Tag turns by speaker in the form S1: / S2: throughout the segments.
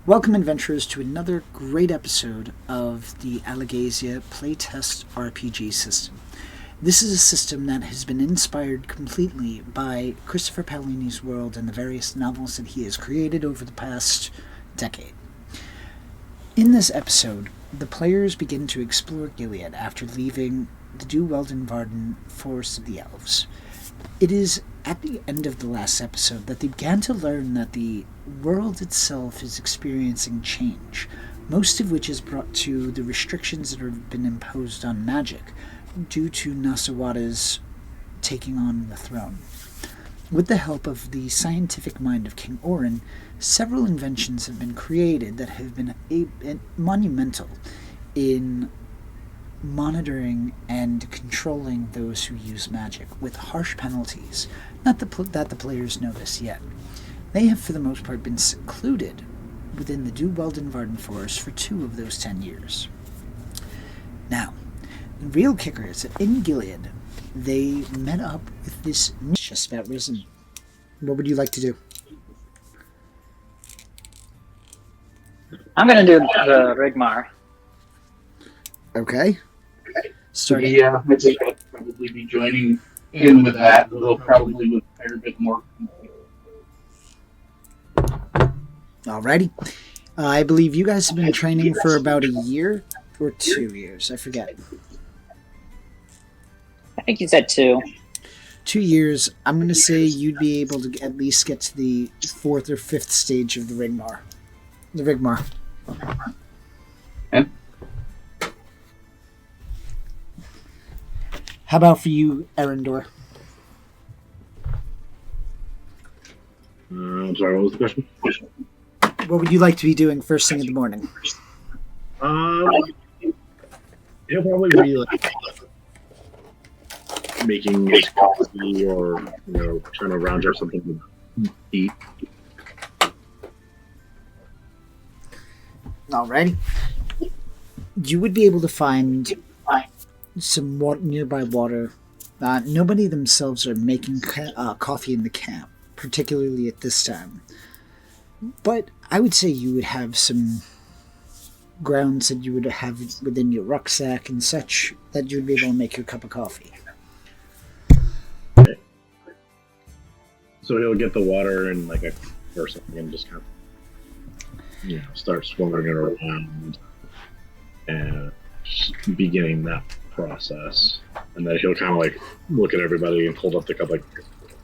S1: Welcome, adventurers, to another great episode of the Alegasia playtest RPG system. This is a system that has been inspired completely by Christopher Paolini's world and the various novels that he has created over the past decade. In this episode, the players begin to explore Gil'ead after leaving the Duweldenvarden Forest of the Elves. It is at the end of the last episode that they began to learn that the world itself is experiencing change, most of which is brought to the restrictions that have been imposed on magic due to Nasuada's taking on the throne. With the help of the scientific mind of King Orin, several inventions have been created that have been monumental in monitoring and controlling those who use magic, with harsh penalties, not that the players know this yet. They have, for the most part, been secluded within the Duweldenvarden Forest for 2 of those 10 years. Now, the real kicker is that in Gil'ead, they met up with this just about risen. What would you like to do?
S2: I'm going to do the Rigmar.
S1: Okay.
S3: Yeah, I think I'll probably be joining in with that, although probably with a fair bit more.
S1: Alrighty. I believe you guys have been training for about a year or 2 years. I forget.
S2: I think you said 2.
S1: 2 years. I'm going to say you'd be able to at least get to the 4th or 5th stage of the Rigmar. The Rigmar.
S3: And?
S1: How about for you, Erendor?
S4: I'm sorry, what was the question?
S1: What would you like to be doing first thing in the morning?
S4: It'll probably be like making coffee or, trying to round up something to eat.
S1: Alrighty. You would be able to find some nearby water. Nobody themselves are making coffee in the camp, particularly at this time. But I would say you would have some grounds that you would have within your rucksack and such that you would be able to make your cup of coffee.
S4: Okay. So he'll get the water and like a or something and just kind of start swirling it around and beginning that process. And then he'll kind of like look at everybody and hold up the cup like,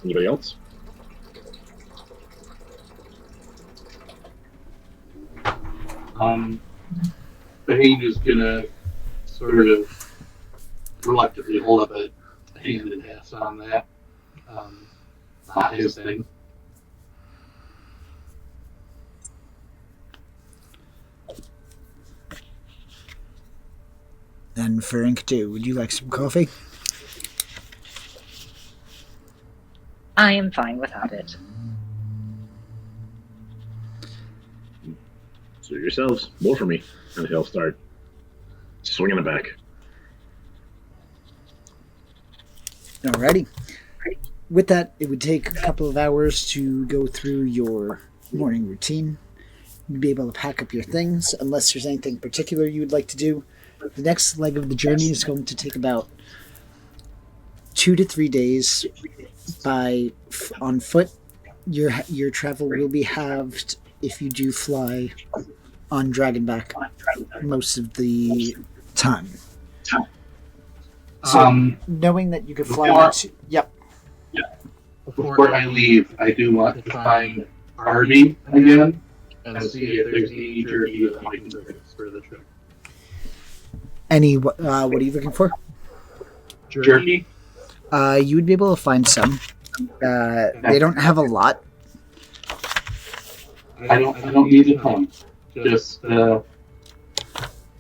S4: anybody else?
S3: Bahine is gonna sort of reluctantly hold up a hand and pass on that. Not his thing.
S1: And for Inkdu, would you like some coffee?
S2: I am fine without it.
S4: Suit yourselves, more for me. And he'll start swinging it back.
S1: Alrighty. With that, it would take a couple of hours to go through your morning routine. You'd be able to pack up your things, unless there's anything particular you would like to do. The next leg of the journey is going to take about 2 to 3 days on foot. Your travel will be halved if you do fly on Dragonback most of the time. So, knowing that you could fly...
S3: Before I leave, I do want to find Arby again and see if there's any jerky that I can fix for the trip.
S1: What are you looking for?
S3: Jerky?
S1: You would be able to find some. They don't have a lot.
S3: I don't need a ton. Just I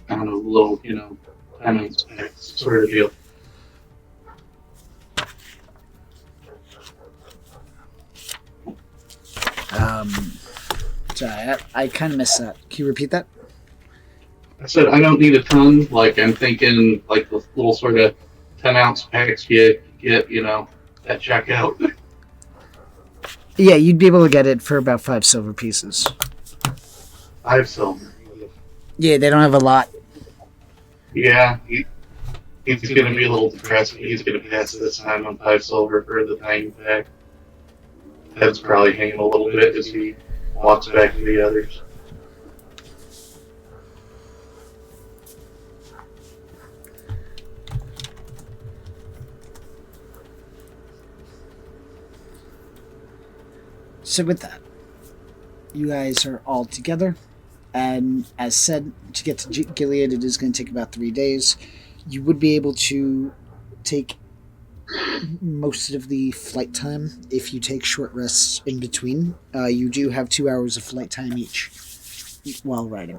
S3: don't know, little, 10 ounce packs sort of deal.
S1: Sorry, I kind of missed that. Can you repeat that?
S3: I said I don't need a ton. Like, I'm thinking like the little sort of 10 ounce packs you get, at checkout.
S1: Yeah, you'd be able to get it for about 5 silver pieces.
S3: 5 silver.
S1: Yeah, they don't have a lot.
S3: Yeah, he's going to be a little depressed. He's going to pass this time on 5 silver for the tiny pack. Head's probably hanging a little bit as he walks back to the others.
S1: So with that, you guys are all together, and as said, to get to Gil'ead, it is going to take about 3 days. You would be able to take most of the flight time if you take short rests in between. You do have 2 hours of flight time each while riding.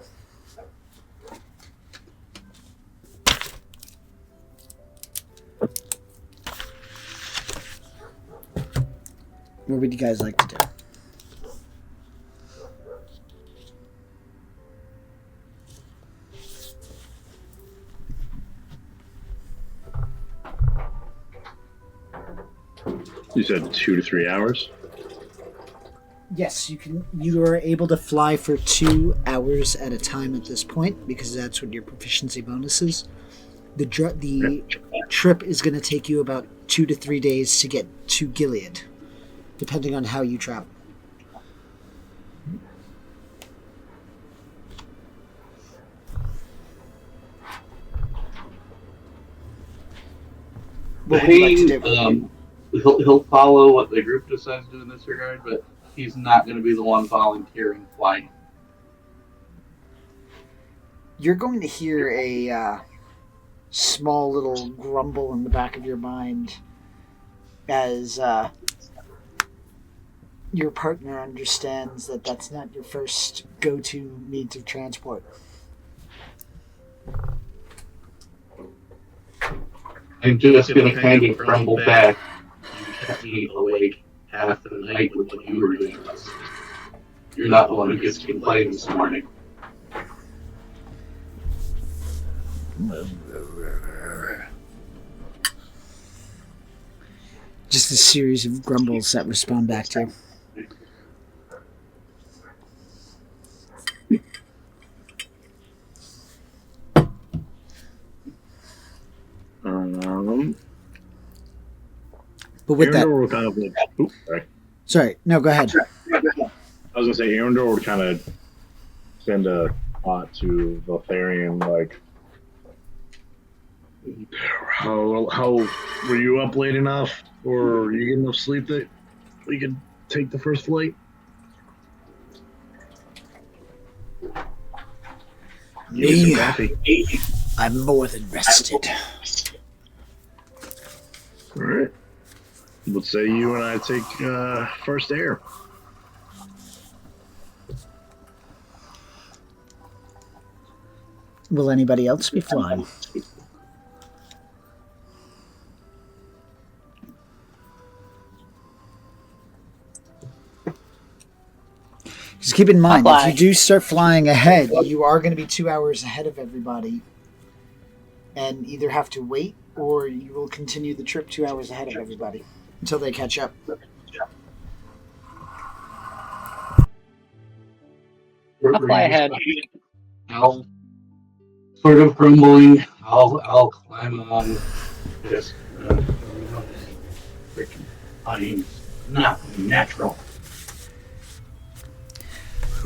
S1: What would you guys like to do?
S4: You said 2 to 3 hours?
S1: Yes, you can. You are able to fly for 2 hours at a time at this point because that's what your proficiency bonus is. The trip is going to take you about 2 to 3 days to get to Gil'ead, depending on how you travel. What would you like to do?
S3: He'll follow what the group decides to do in this regard, but he's not going to be the one volunteering flying.
S1: You're going to hear a small little grumble in the back of your mind as your partner understands that that's not your first go-to means of transport.
S3: I'm just going to kind of crumble back. You kept me awake half the night with what you were doing. You're not the one who gets to complain this morning.
S1: Just a series of grumbles that respond back to you. But with that,
S4: Arendor kind of like, oops,
S1: sorry, no, go ahead.
S4: I was gonna say Arendor would kind of send a thought to Valtharion, like, how were you up late enough, or are you getting enough sleep that we could take the first flight?
S1: Me, I'm more than rested.
S4: All right. Let's say you and I take first air.
S1: Will anybody else be flying? Just keep in mind, if you do start flying ahead, you are going to be 2 hours ahead of everybody and either have to wait or you will continue the trip 2 hours ahead of everybody until they catch up.
S2: I'll fly ahead.
S3: I'll sort of grumbling. I'll climb on this. Freaking audience. Not natural.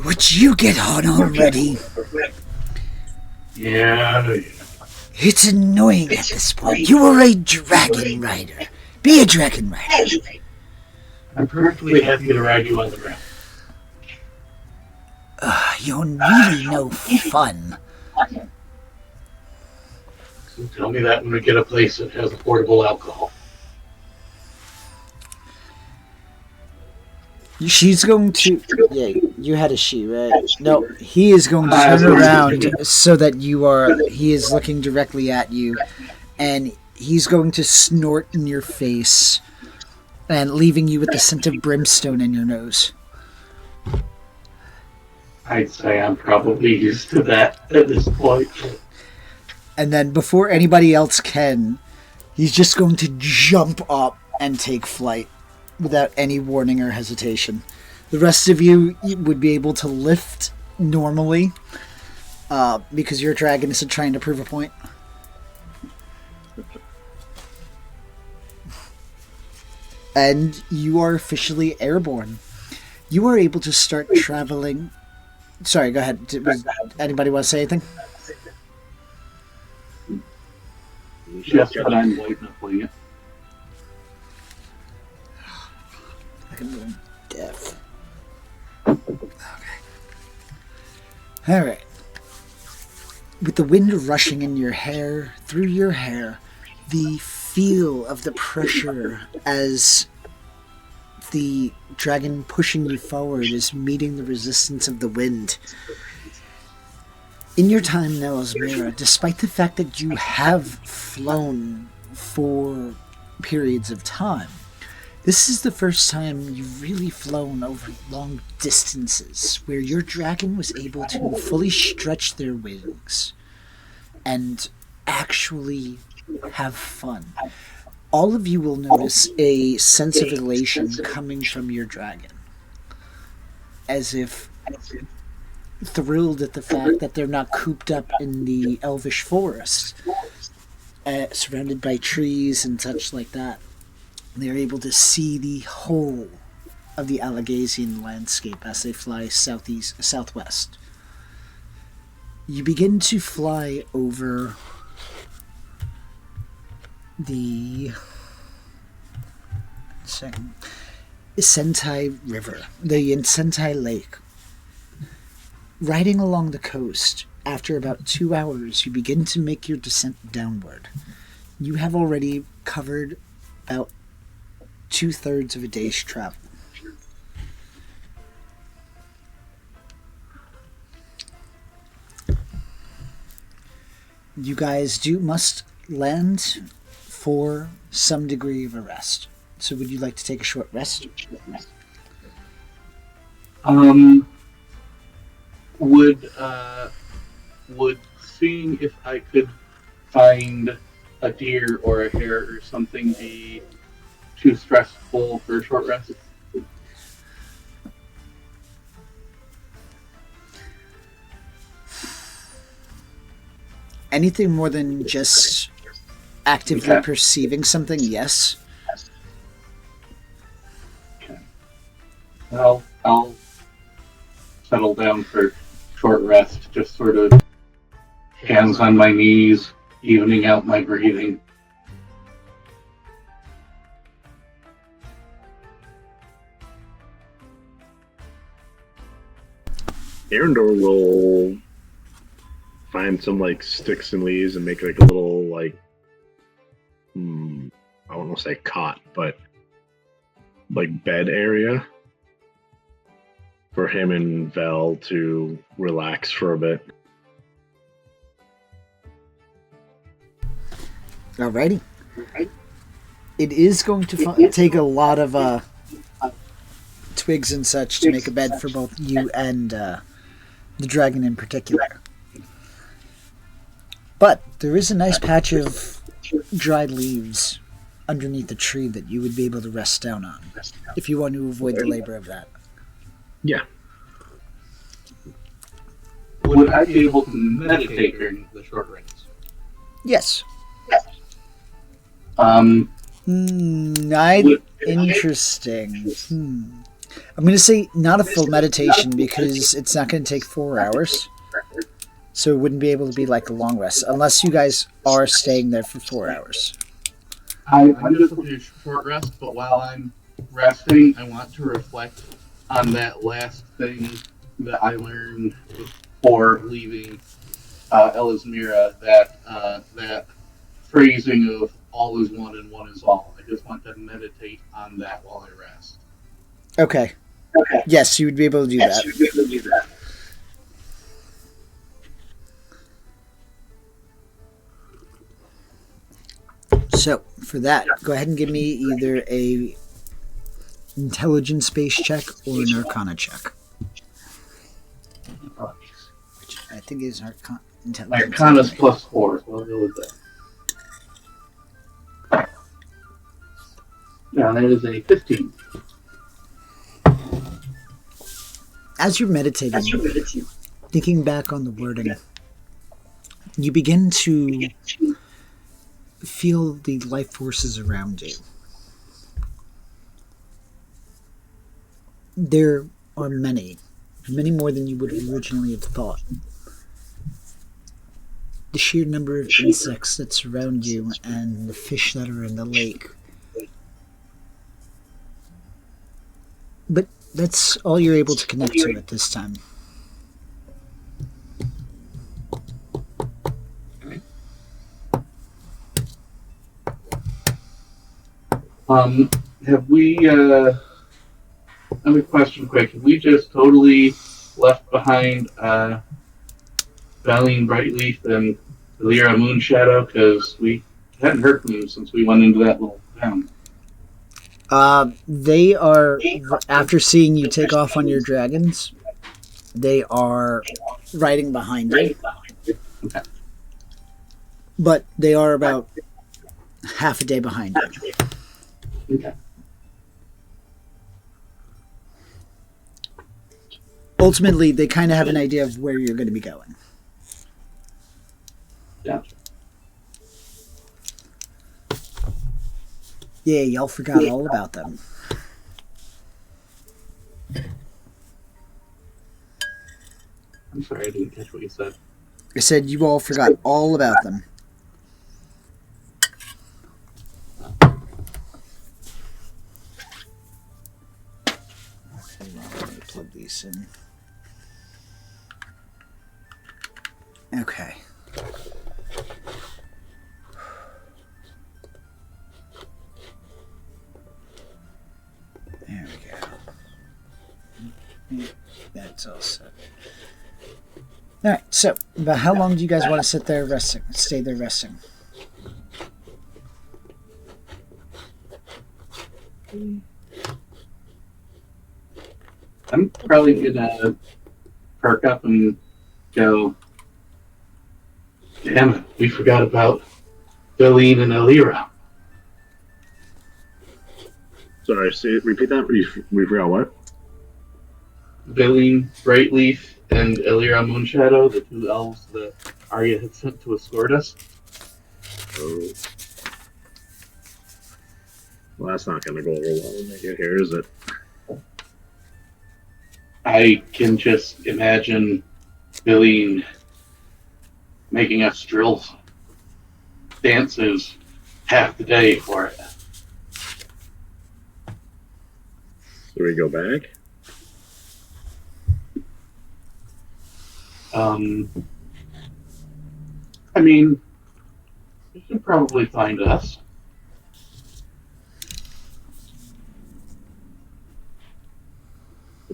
S1: Would you get on already?
S3: Yeah.
S1: It's annoying at this point. You are a dragon rider. Be a dragon rider.
S3: I'm perfectly happy to ride you on the ground.
S1: You're really no fun.
S3: So tell me that when we get a place that has affordable alcohol.
S1: She's going to... Yeah, you had a she, right? No, he is going to turn around so that you are... He is looking directly at you, and he's going to snort in your face and leaving you with the scent of brimstone in your nose.
S3: I'd say I'm probably used to that at this point.
S1: And then before anybody else can, he's just going to jump up and take flight without any warning or hesitation. The rest of you would be able to lift normally, because your dragon isn't trying to prove a point. And you are officially airborne. You are able to start traveling. Sorry, go ahead. Anybody want to say anything?
S3: Just that I'm white knuckling it.
S1: I'm deaf. Okay. Alright. With the wind rushing in your hair, through your hair, the feel of the pressure as the dragon pushing you forward is meeting the resistance of the wind. In your time in Alegasia, despite the fact that you have flown for periods of time, this is the first time you've really flown over long distances where your dragon was able to fully stretch their wings and actually have fun. All of you will notice a sense of elation coming from your dragon, as if thrilled at the fact that they're not cooped up in the elvish forest, surrounded by trees and such like that. They're able to see the whole of the Alegasian landscape as they fly southwest. You begin to fly over the Sentai River, the Sentai Lake. Riding along the coast, after about 2 hours, you begin to make your descent downward. You have already covered about 2/3 of a day's travel. You guys must land for some degree of a rest. So would you like to take a short rest?
S3: Would seeing if I could find a deer or a hare or something be too stressful for a short rest?
S1: Anything more than just actively perceiving something, yes.
S3: Okay. Well, I'll settle down for short rest, just sort of hands on my knees, evening out my breathing.
S4: Arendor will find some like sticks and leaves and make like a little like I don't want to say cot, but like bed area for him and Vel to relax for a bit.
S1: Alrighty. It is going to take a lot of twigs and such to make a bed for both you and the dragon in particular. But there is a nice patch of dried leaves underneath the tree that you would be able to rest down on if you want to avoid the labor of that.
S4: Yeah.
S3: Would I be able to meditate during the short rest?
S1: Yes. Interesting. I'm going to say not a full meditation because it's not going to take 4 hours. So it wouldn't be able to be like a long rest, unless you guys are staying there for 4 hours.
S3: I'm just looking at a short rest, but while I'm resting, I want to reflect on that last thing that I learned before leaving Alegasia, that phrasing of all is one and one is all. I just want to meditate on that while I rest.
S1: Okay. Yes, you would be able to do that. So, for that, go ahead and give me either a intelligence-based check or an arcana check. Which I think is intelligence.
S3: My arcana's +4, so I'll go with that. Yeah, that is a 15.
S1: As you're meditating, thinking back on the wording, you begin to feel the life forces around you. There are many more than you would originally have thought. The sheer number of insects that surround you and the fish that are in the lake. But that's all you're able to connect to at this time.
S3: Have we, I have a question quick. Have we just totally left behind, Valine Brightleaf and Lyra Moonshadow? Because we hadn't heard from them since we went into that little town.
S1: They are, after seeing you take off on your dragons, they are riding behind you.
S3: Okay.
S1: But they are about half a day behind you.
S3: Okay.
S1: Ultimately, they kind of have an idea of where you're going to be going.
S3: Gotcha.
S1: Yeah, y'all forgot all about them.
S3: I'm sorry, I didn't catch what you said.
S1: I said you all forgot all about them. Let me plug these in. Okay. There we go. That's all set. Alright, so about how long do you guys want to sit there resting? Stay there resting?
S3: I'm probably gonna perk up and go, damn it, we forgot about Valine and Elira.
S4: Sorry, repeat that. We forgot what?
S3: Valine Brightleaf and Elira Moonshadow, the two elves that Arya had sent to escort us.
S4: Oh. Well, that's not going to go over well when they get here, is it?
S3: I can just imagine Valine making us drill dances half the day for it.
S4: Do we go back?
S3: I mean, you should probably find us.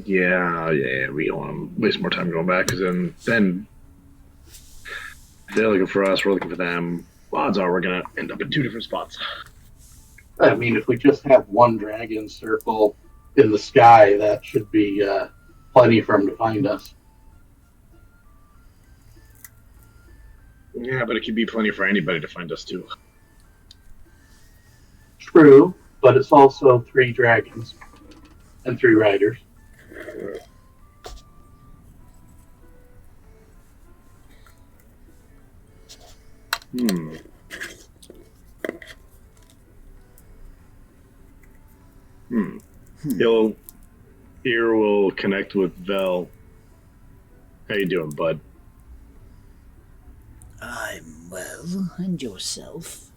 S4: Yeah, we don't want to waste more time going back, because then they're looking for us, we're looking for them. Odds are we're going to end up in two different spots.
S3: I mean, if we just have one dragon circle in the sky, that should be plenty for him to find us.
S4: Yeah, but it could be plenty for anybody to find us, too.
S3: True, but it's also 3 dragons and 3 riders.
S4: Here we'll connect with Vel. How you doing, bud?
S1: I'm well, and yourself?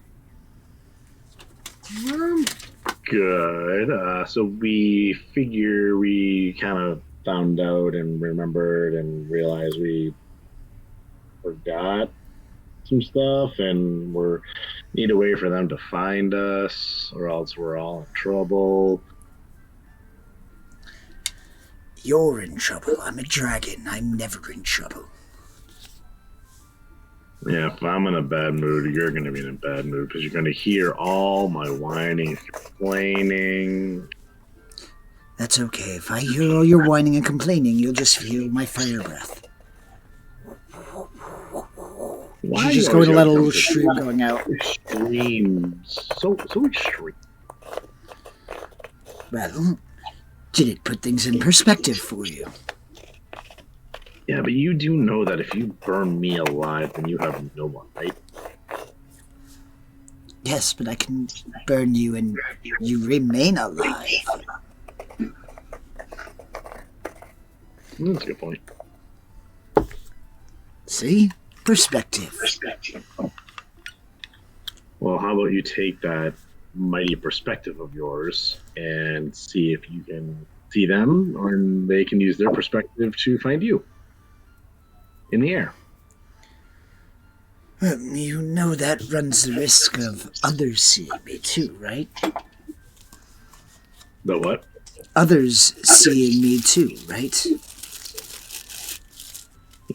S4: Good. So we figure we kind of found out and remembered and realized we forgot some stuff, and need a way for them to find us, or else we're all in trouble.
S1: You're in trouble. I'm a dragon. I'm never in trouble.
S4: Yeah, if I'm in a bad mood, you're going to be in a bad mood, because you're going to hear all my whining and complaining.
S1: That's okay. If I hear all your whining and complaining, you'll just feel my fire breath.
S4: Why
S1: She's just going to let a little stream going out.
S4: Extreme. So extreme.
S1: Well, did it put things in perspective for you?
S4: Yeah, but you do know that if you burn me alive, then you have no one, right?
S1: Yes, but I can burn you and you remain alive.
S4: That's a good point.
S1: See? Perspective.
S4: Well, how about you take that mighty perspective of yours and see if you can see them, or they can use their perspective to find you in the air.
S1: You know that runs the risk of others seeing me too, right?
S4: The what?
S1: Others seeing me too, right?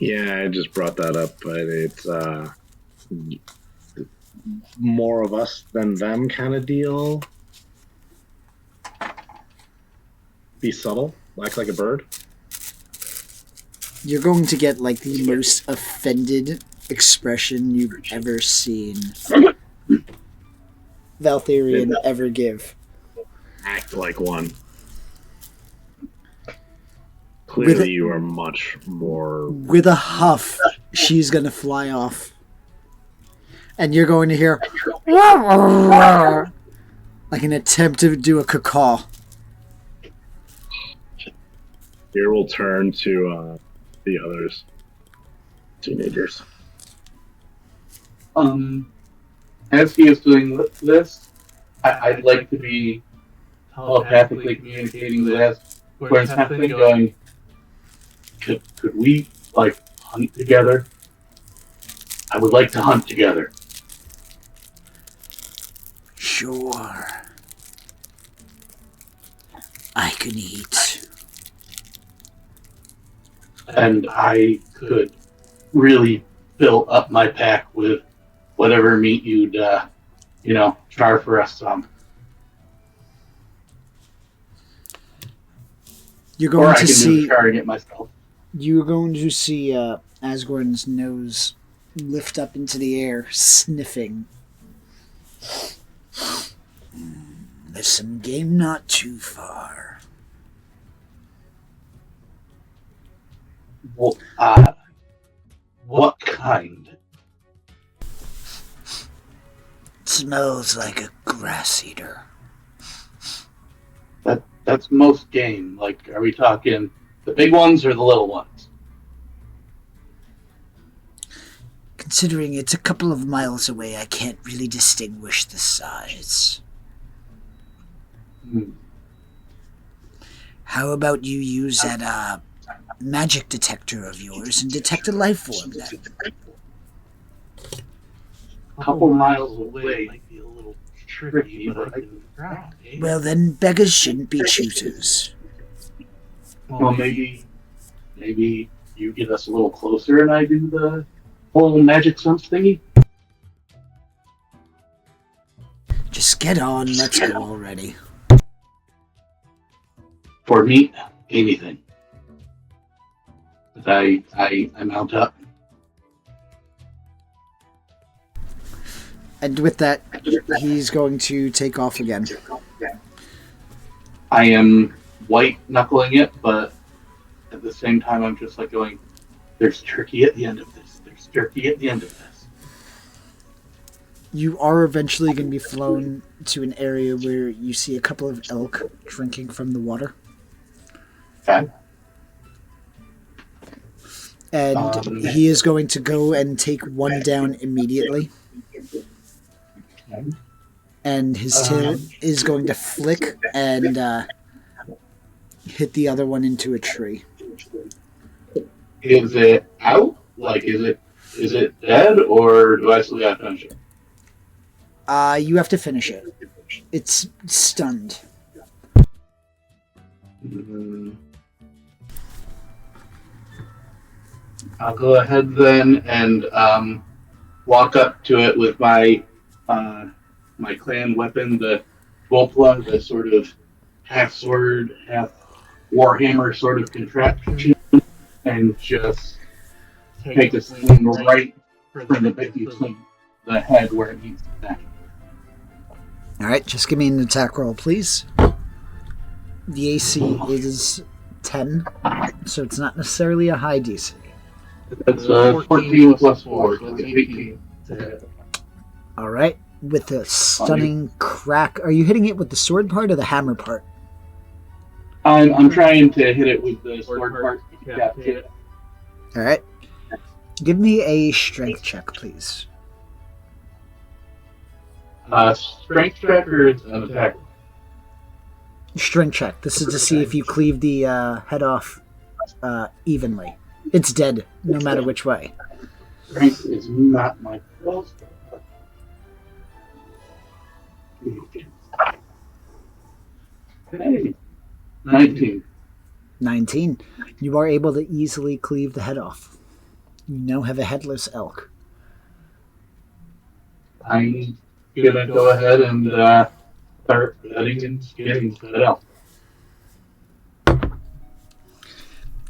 S4: Yeah, I just brought that up, but it's more of us than them kind of deal. Be subtle, act like a bird.
S1: You're going to get like the most offended expression you've ever seen Valtharian ever give.
S4: Act like one. Clearly, you are much more.
S1: With a huff, she's going to fly off. And you're going to hear like an attempt to do a cacaw.
S4: Here we'll turn to the others. Teenagers.
S3: As he is doing this, I'd like to be telepathically communicating with Gwen's happening, going, could we, like, hunt together? I would like to hunt together.
S1: Sure. I can eat.
S3: And I could really fill up my pack with whatever meat you'd, char for us some.
S1: You're going
S3: or I
S1: to
S3: can
S1: see.
S3: do the charring it myself.
S1: You're going to see Asgorn's nose lift up into the air, sniffing. There's some game not too far.
S3: Well, what kind?
S1: It smells like a grass eater.
S3: That's most game. Like, are we talking the big ones or the little ones?
S1: Considering it's a couple of miles away, I can't really distinguish the size. How about you use that magic detector of yours and detect a life form then?
S3: A couple miles away might be a little tricky, but I can try.
S1: Well, then beggars shouldn't be choosers.
S3: Well, maybe you get us a little closer and I do the whole magic sense thingy.
S1: Just get on, let's go already.
S3: For meat, anything. But I mount up.
S1: And with that, he's going to take off again.
S3: I am white knuckling it, but at the same time, I'm just like going, there's turkey at the end of this. There's turkey at the end of this.
S1: You are eventually going to be flown to an area where you see a couple of elk drinking from the water.
S3: Okay.
S1: And he is going to go and take one down immediately. And his tail is going to flick and hit the other one into a tree.
S3: Is it out? Like, is it dead, or do I still got to finish it?
S1: You have to finish it. It's stunned.
S3: I'll go ahead then and walk up to it with my my clan weapon, the Volpla, the sort of half sword, half warhammer sort of contraption, and just take a swing right from the bit between the head where it needs to be.
S1: Alright, just give me an attack roll, please. The AC is 10, so it's not necessarily a high DC.
S3: That's 14 plus 4, so that's 18.
S1: All right. With a stunning crack. Are you hitting it with the sword part or the hammer part?
S3: I'm trying to hit it with the sword part. Yeah.
S1: All right. Give me a strength check, please.
S3: Strength check or an attack?
S1: Strength check. This is to see if you cleave the head off evenly. It's dead, no matter which way.
S3: Strength is not my fault. Hey, 19.
S1: 19. You are able to easily cleave the head off. You now have a headless elk.
S3: I'm gonna go ahead and start cutting and skinning it out.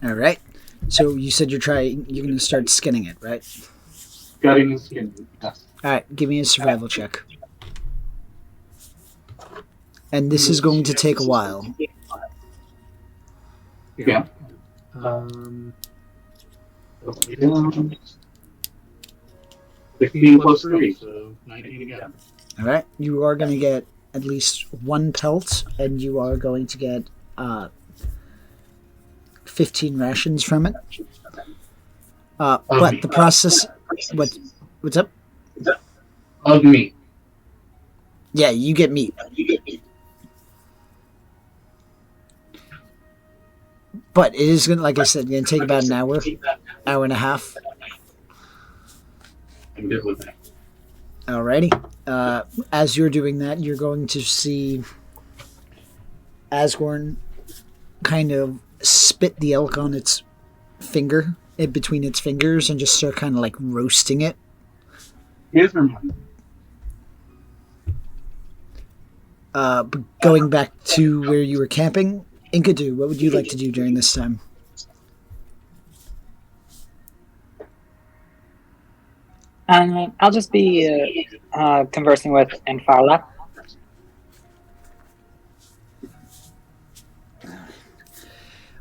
S1: All right. So you said you're going to start skinning it, right?
S3: Cutting and skinning. Yes.
S1: All right. Give me a survival check. And this is going to take a while.
S3: Yeah. 16 plus 3, so 19 again.
S1: All right. You are going to get at least one pelt, and you are going to get 15 rations from it. But the process... What's up?
S3: Of me.
S1: Yeah, you get meat. But it is going to, like I said, going to take about an hour and a half.
S3: I'm good with that.
S1: Alrighty. As you're doing that, you're going to see Asgorn kind of spit the elk on its finger, in between its fingers, and just start kind of like roasting it.
S3: Here's my money.
S1: Going back to where you were camping, Inkadu, what would you like to do during this time?
S2: I'll just be conversing with Enfarla.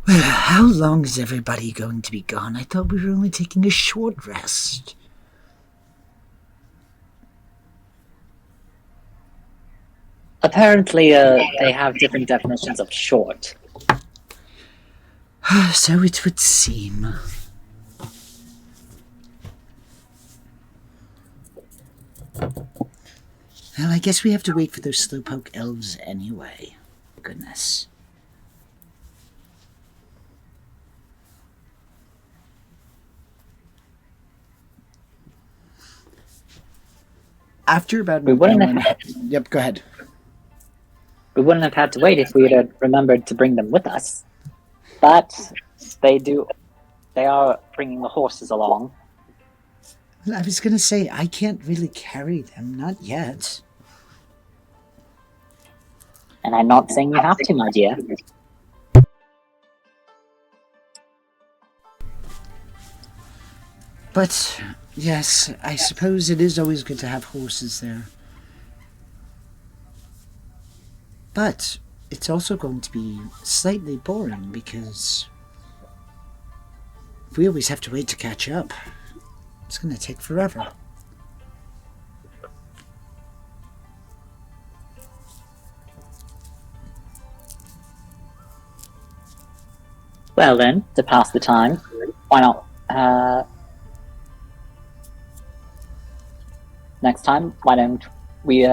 S1: Well, how long is everybody going to be gone? I thought we were only taking a short rest.
S2: Apparently, they have different definitions of short.
S1: So it would seem. Well, I guess we have to wait for those slowpoke elves anyway. Goodness. After about
S2: We wouldn't have
S1: Yep, go ahead.
S2: We wouldn't have had to wait if we had remembered to bring them with us. But they are bringing the horses along.
S1: Well, I was going to say, I can't really carry them, not yet.
S2: And I'm not saying you have to, my dear.
S1: But, yes, I suppose it is always good to have horses there. But it's also going to be slightly boring because we always have to wait to catch up. It's going to take forever.
S2: Well then, to pass the time, why not, next time, why don't we,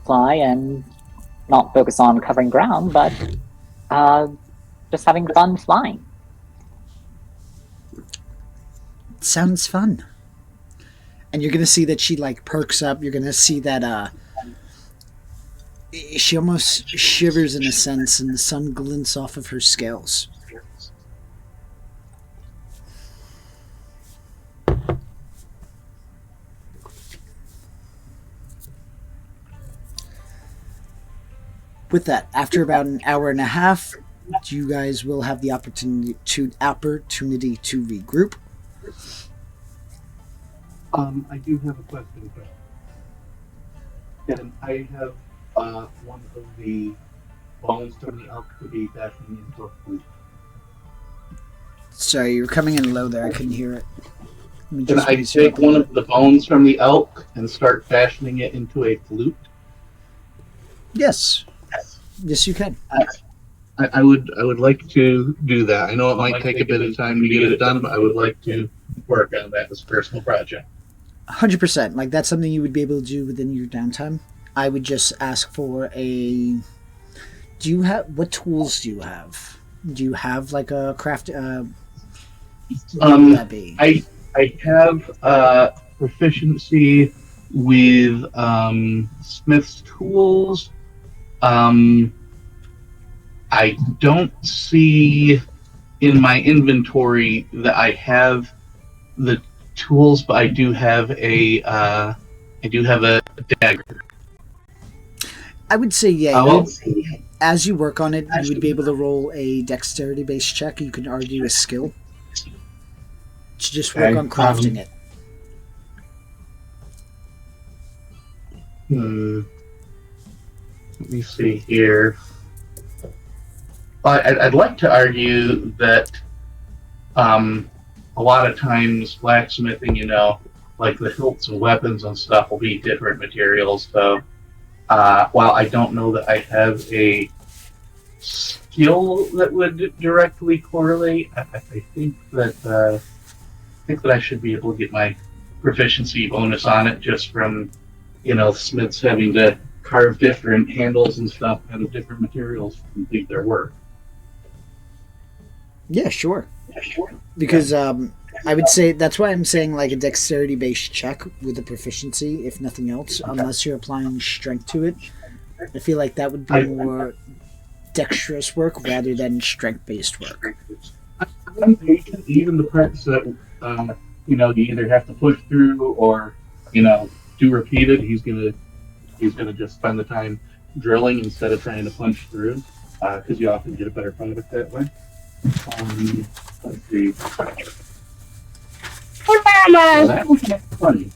S2: fly and not focus on covering ground, but, just having fun flying.
S1: Sounds fun. And you're going to see that she, like, perks up. You're going to see that, she almost shivers in a sense, and the sun glints off of her scales. With that, after about an hour and a half, you guys will have the opportunity to regroup.
S3: I do have a question. Can I have one of the bones from the elk to be fashioned into a flute?
S1: Sorry, you were coming in low there. I couldn't hear it. Let me
S3: Can
S1: just
S3: I
S1: raise you
S3: take
S1: up a
S3: one
S1: bit.
S3: of the bones from the elk and start fashioning it into a flute?
S1: Yes. Yes, you can.
S3: I would like to do that. I know it might take a bit of time to get it done, but I would like to work on that as a personal project.
S1: 100%. Like, that's something you would be able to do within your downtime. I would just ask for a... Do you have... What tools do you have? Do you have, like, a craft... what would that be?
S3: I have proficiency with Smith's tools. I don't see in my inventory that I have the tools, but I do have a dagger.
S1: I would say, yeah.
S3: Well,
S1: As you work on it, you would be able to roll a dexterity-based check. You could argue a skill. To just work
S3: Okay,
S1: on crafting it.
S3: Let me see here. I'd like to argue that a lot of times blacksmithing, like the hilts and weapons and stuff will be different materials. So while I don't know that I have a skill that would directly correlate, I think that I should be able to get my proficiency bonus on it just from smiths having to carve different handles and stuff out of different materials to complete their work.
S1: Yeah, sure. Because I would say that's why I'm saying like a dexterity based check with a proficiency, if nothing else, unless you're applying strength to it. I feel like that would be more dexterous work rather than strength based work.
S3: I'm patient, even the parts that you either have to push through or do repeated. He's gonna just spend the time drilling instead of trying to punch through, because you often get a better product that way. Let's see. Well, that was not funny.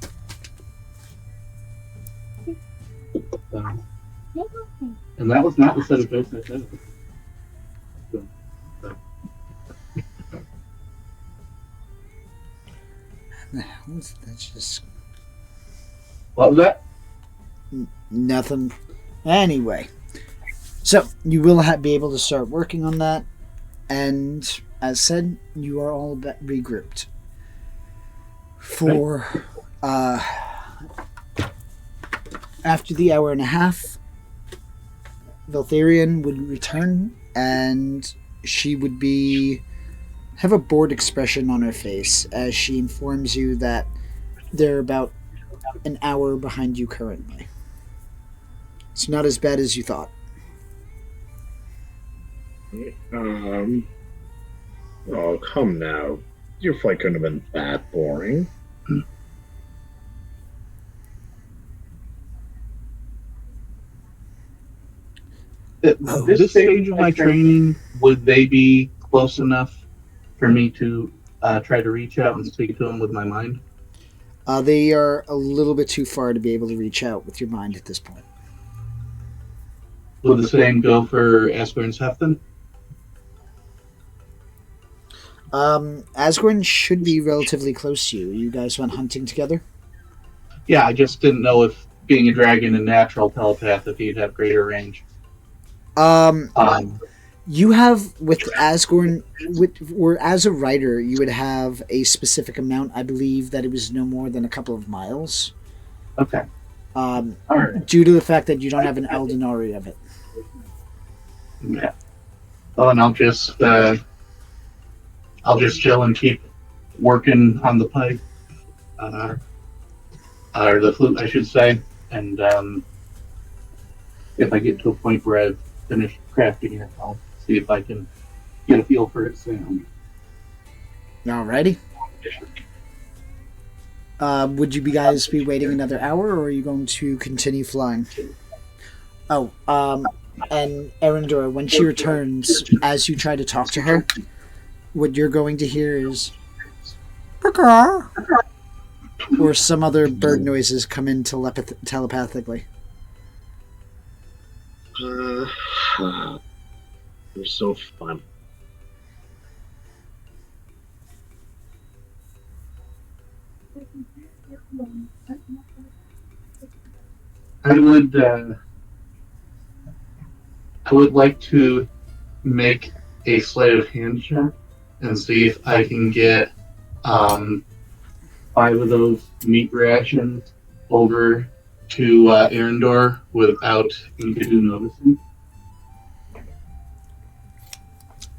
S3: And that was not the set of jokes I said.
S1: That's just
S3: What was that?
S1: nothing. Anyway, so you will be able to start working on that, and as said, you are all regrouped for after the hour and a half. Valtharian would return, and she would have a bored expression on her face as she informs you that they're about an hour behind you currently. It's not as bad as you thought.
S4: Oh, come now. Your flight couldn't have been that boring.
S3: At this stage of my training, would they be close enough for me to try to reach out and speak to them with my mind?
S1: They are a little bit too far to be able to reach out with your mind at this point.
S3: Would the same go for Asgore and Sefton?
S1: Asgorn should be relatively close to you. You guys went hunting together?
S3: Yeah, I just didn't know if being a dragon and natural telepathy, you'd have greater range.
S1: You have with Asgorn, or as a writer, you would have a specific amount. I believe that it was no more than a couple of miles.
S3: Okay. All right.
S1: Due to the fact that you don't have an Eldenari of it.
S3: Yeah. Well, and I'll just chill and keep working on the pipe, or the flute, I should say. And if I get to a point where I've finished crafting it, I'll see if I can get a feel for its sound.
S1: Alrighty. Would you guys be waiting another hour, or are you going to continue flying? Oh, and Erendor, when she returns, as you try to talk to her, what you're going to hear is "Paka," or some other bird noises come in telepathically.
S4: They're so fun.
S3: I would like to make a sleight of hand check and see if I can get 5 of those meat rations over to Arendor without Enkidu noticing.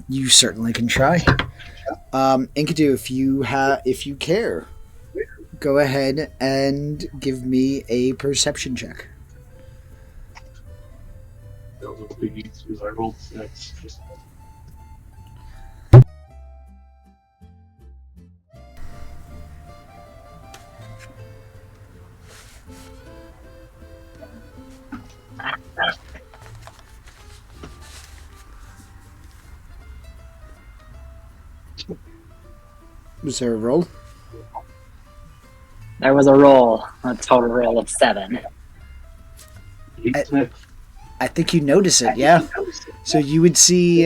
S1: You certainly can try. Enkidu, if you care, go ahead and give me a perception check.
S3: I rolled 6.
S1: Was there a roll?
S2: There was a total roll of 7.
S1: I think you notice it, yeah. So you would see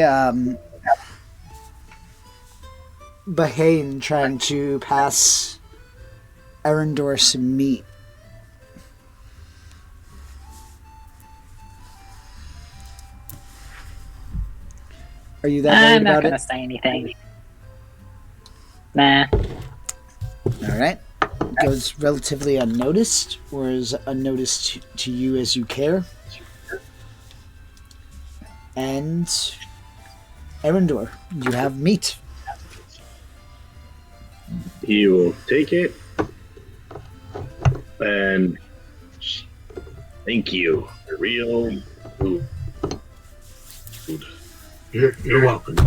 S1: Bahane trying to pass Arendor some meat. Are you that worried
S2: I'm not
S1: about
S2: gonna
S1: it?
S2: say anything. Nah.
S1: All right. Goes relatively unnoticed, or is unnoticed to you as you care. And Arendor, you have meat.
S4: He will take it and thank you. Real food.
S3: You're welcome.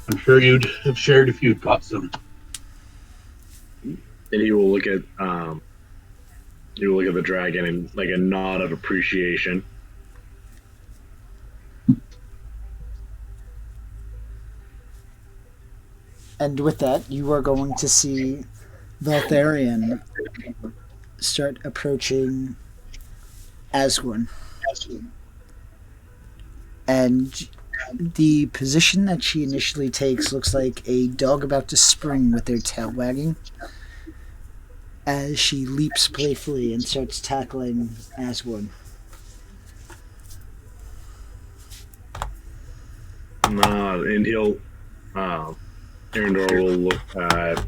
S3: I'm sure you'd have shared if you'd got some.
S4: And he will look at the dragon and like a nod of appreciation.
S1: And with that, you are going to see Valtharion start approaching Asgwin. And the position that she initially takes looks like a dog about to spring with their tail wagging, as she leaps playfully and starts tackling Asgwin.
S4: And he'll Arendor will look at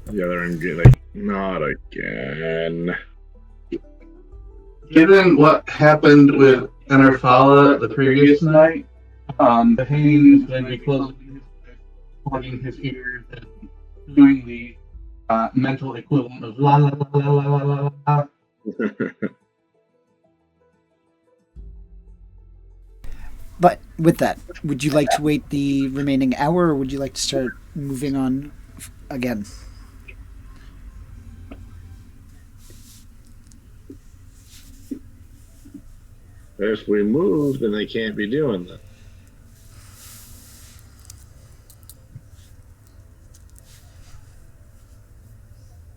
S4: the other and get like, not again.
S3: Given what happened with Enerfala the previous night, Bahane is going to be plugging his ears and doing the mental equivalent of la la la la la la la.
S1: But with that, would you like to wait the remaining hour, or would you like to start moving on again?
S4: If we move, then they can't be doing that.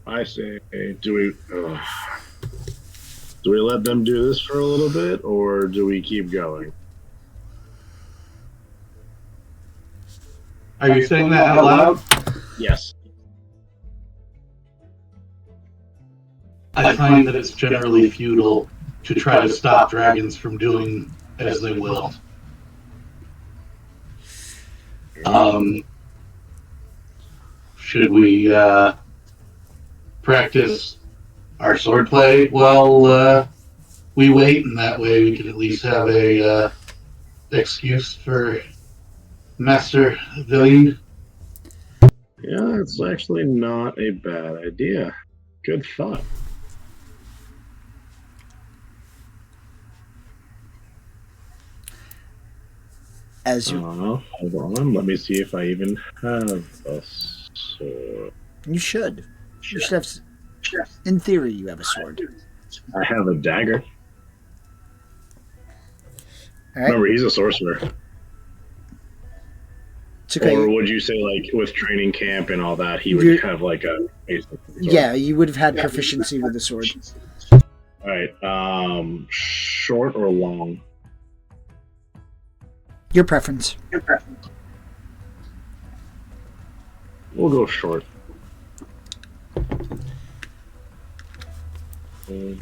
S4: I say, do we let them do this for a little bit, or do we keep going?
S3: Are you saying that out loud?
S4: Yes.
S3: I find that it's generally futile to try to stop dragons from doing as they will. Should we practice our swordplay while we wait, and that way we can at least have a excuse for Master Villian?
S4: Yeah, it's actually not a bad idea. Good thought.
S1: As you,
S4: hold on. Let me see if I even have a sword.
S1: you should have. In theory, you have a sword.
S4: I have a dagger.
S1: All right.
S4: Remember, he's a sorcerer.
S1: It's okay.
S4: Or would you say, like, with training camp and all that, he would have like a basic sword?
S1: Yeah, you would have had proficiency with the sword.
S4: All right. Short or long?
S1: Your preference.
S4: We'll go short. And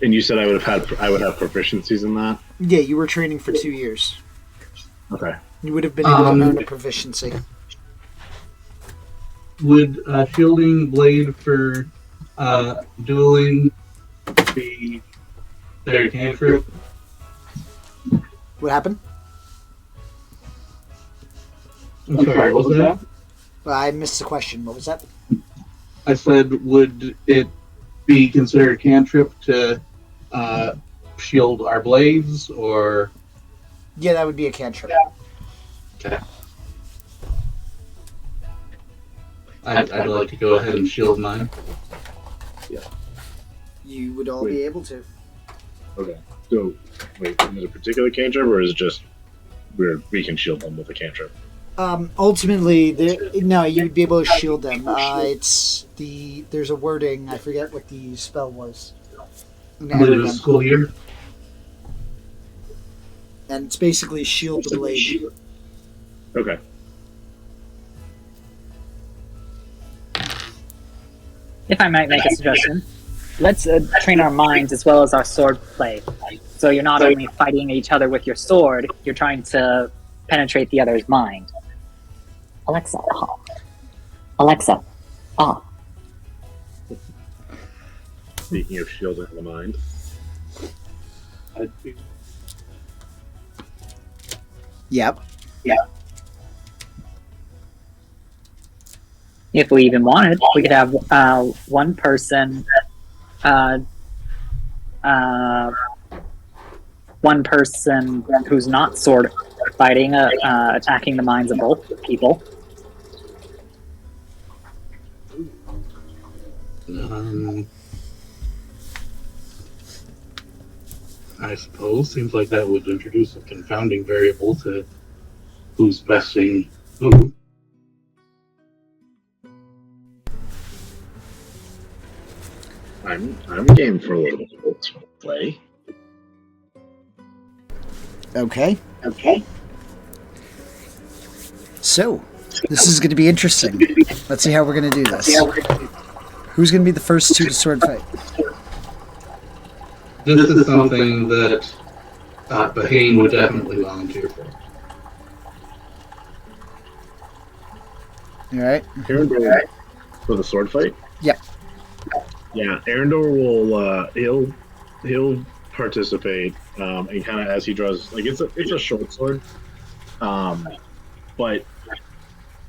S4: you said I would have proficiencies in that?
S1: Yeah, you were training for 2 years.
S4: Okay.
S1: You would have been able to earn a proficiency.
S3: Would shielding blade for dueling be their cantrip?
S1: What happened?
S3: I'm sorry, what was that?
S1: I missed the question. What was that?
S3: I said, would it be considered cantrip to shield our blades, or?
S1: Yeah, that would be a cantrip.
S3: Okay. I'd like to go ahead and shield mine.
S1: You would all be able to.
S4: Okay. So, wait, is it a particular cantrip, or is it just we can shield them with a cantrip?
S1: Ultimately, no, you would be able to shield them. There's a wording. I forget what the spell was.
S3: I believe it was school year.
S1: And it's basically shield the blade.
S4: Okay.
S2: If I might make a suggestion, let's train our minds as well as our sword play. So you're not only fighting each other with your sword, you're trying to penetrate the other's mind. Alexa, Alexa,
S4: Speaking of shielding the mind.
S1: Yep.
S2: If we even wanted, we could have one person who's not sword fighting, attacking the minds of both people.
S3: I suppose. Seems like that would introduce a confounding variable to who's besting who.
S4: I'm game for a little bit of play.
S1: Okay. So, this is going to be interesting. Let's see how we're going to do this. Who's going to be the first two to sword fight?
S3: This is something that Bahane would definitely volunteer for.
S1: All right.
S4: Arendor for the sword fight?
S1: Yep.
S4: Yeah, Arendor will he'll participate and kind of as he draws, like it's a short sword, but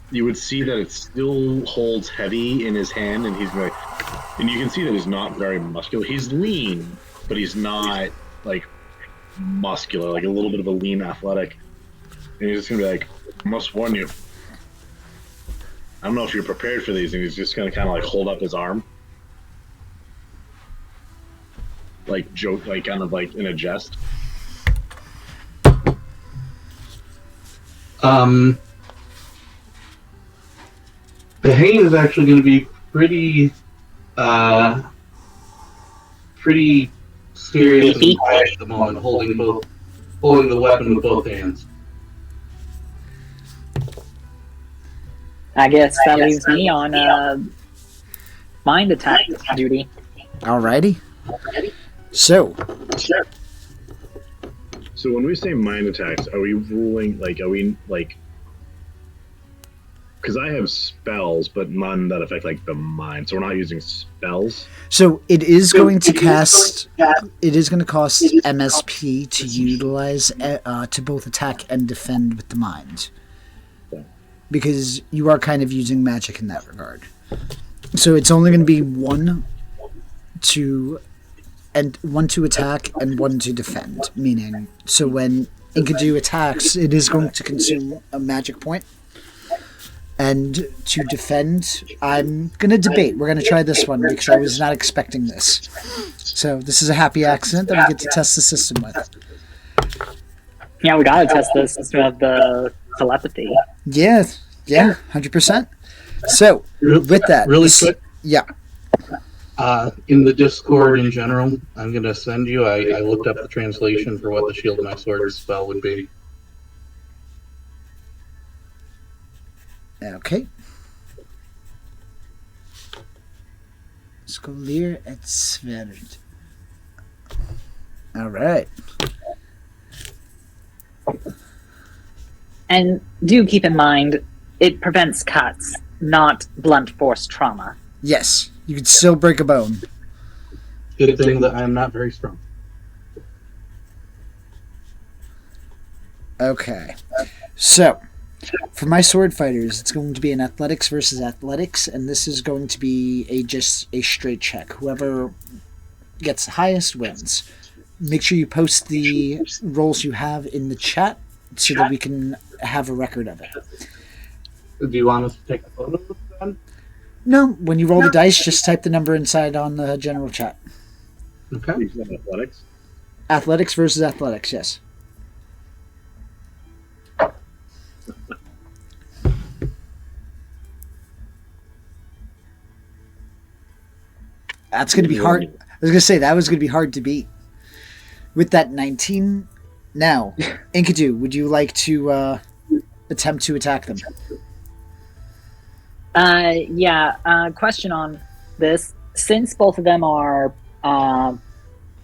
S4: you would see that it still holds heavy in his hand, and and you can see that he's not very muscular. He's lean, but he's not like muscular, like a little bit of a lean athletic. And he's just gonna be like, I must warn you. I don't know if you're prepared for these, and he's just gonna kind of like hold up his arm. Like joke, like kind of like in a jest.
S3: Bahane is actually going to be pretty serious and quiet at the moment, holding the weapon with both hands.
S2: I guess that leaves me on mind attack duty.
S1: Alrighty. So
S4: when we say mind attacks, are we ruling because I have spells, but none that affect like the mind, so we're not using spells.
S1: So it is going to cast. It is going to cost MSP to utilize to both attack and defend with the mind, because you are kind of using magic in that regard. So it's only going to be one to attack and one to defend. Meaning, so when Enkidu attacks, it is going to consume a magic point. And to defend, I'm going to debate. We're going to try this one because I was not expecting this. So this is a happy accident that we get to test the system with.
S2: Yeah, we gotta test the system of the telepathy.
S1: Yeah, 100%. So, with that...
S3: Really quick?
S1: Yeah.
S3: In the Discord in general, I'm going to send you... I looked up the translation for what the Shield of My Sword spell would be.
S1: Okay. Skolier et Sverd. All right.
S2: And do keep in mind, it prevents cuts, not blunt force trauma.
S1: Yes, you can still break a bone.
S5: Good thing that I'm not very strong.
S1: Okay. So, for my sword fighters, it's going to be an athletics versus athletics, and this is going to be just a straight check. Whoever gets the highest wins. Make sure you post the rolls you have in the chat so that we can have a record of it.
S5: Do you want us to take a photo of them?
S1: No, when you roll the dice, just type the number inside on the general chat.
S5: Okay.
S4: You said athletics.
S1: Athletics versus athletics, yes. That's going to be hard. I was going to say, that was going to be hard to beat. With that 19. Now, Enkidu, would you like to attempt to attack them?
S2: Question on this. Since both of them are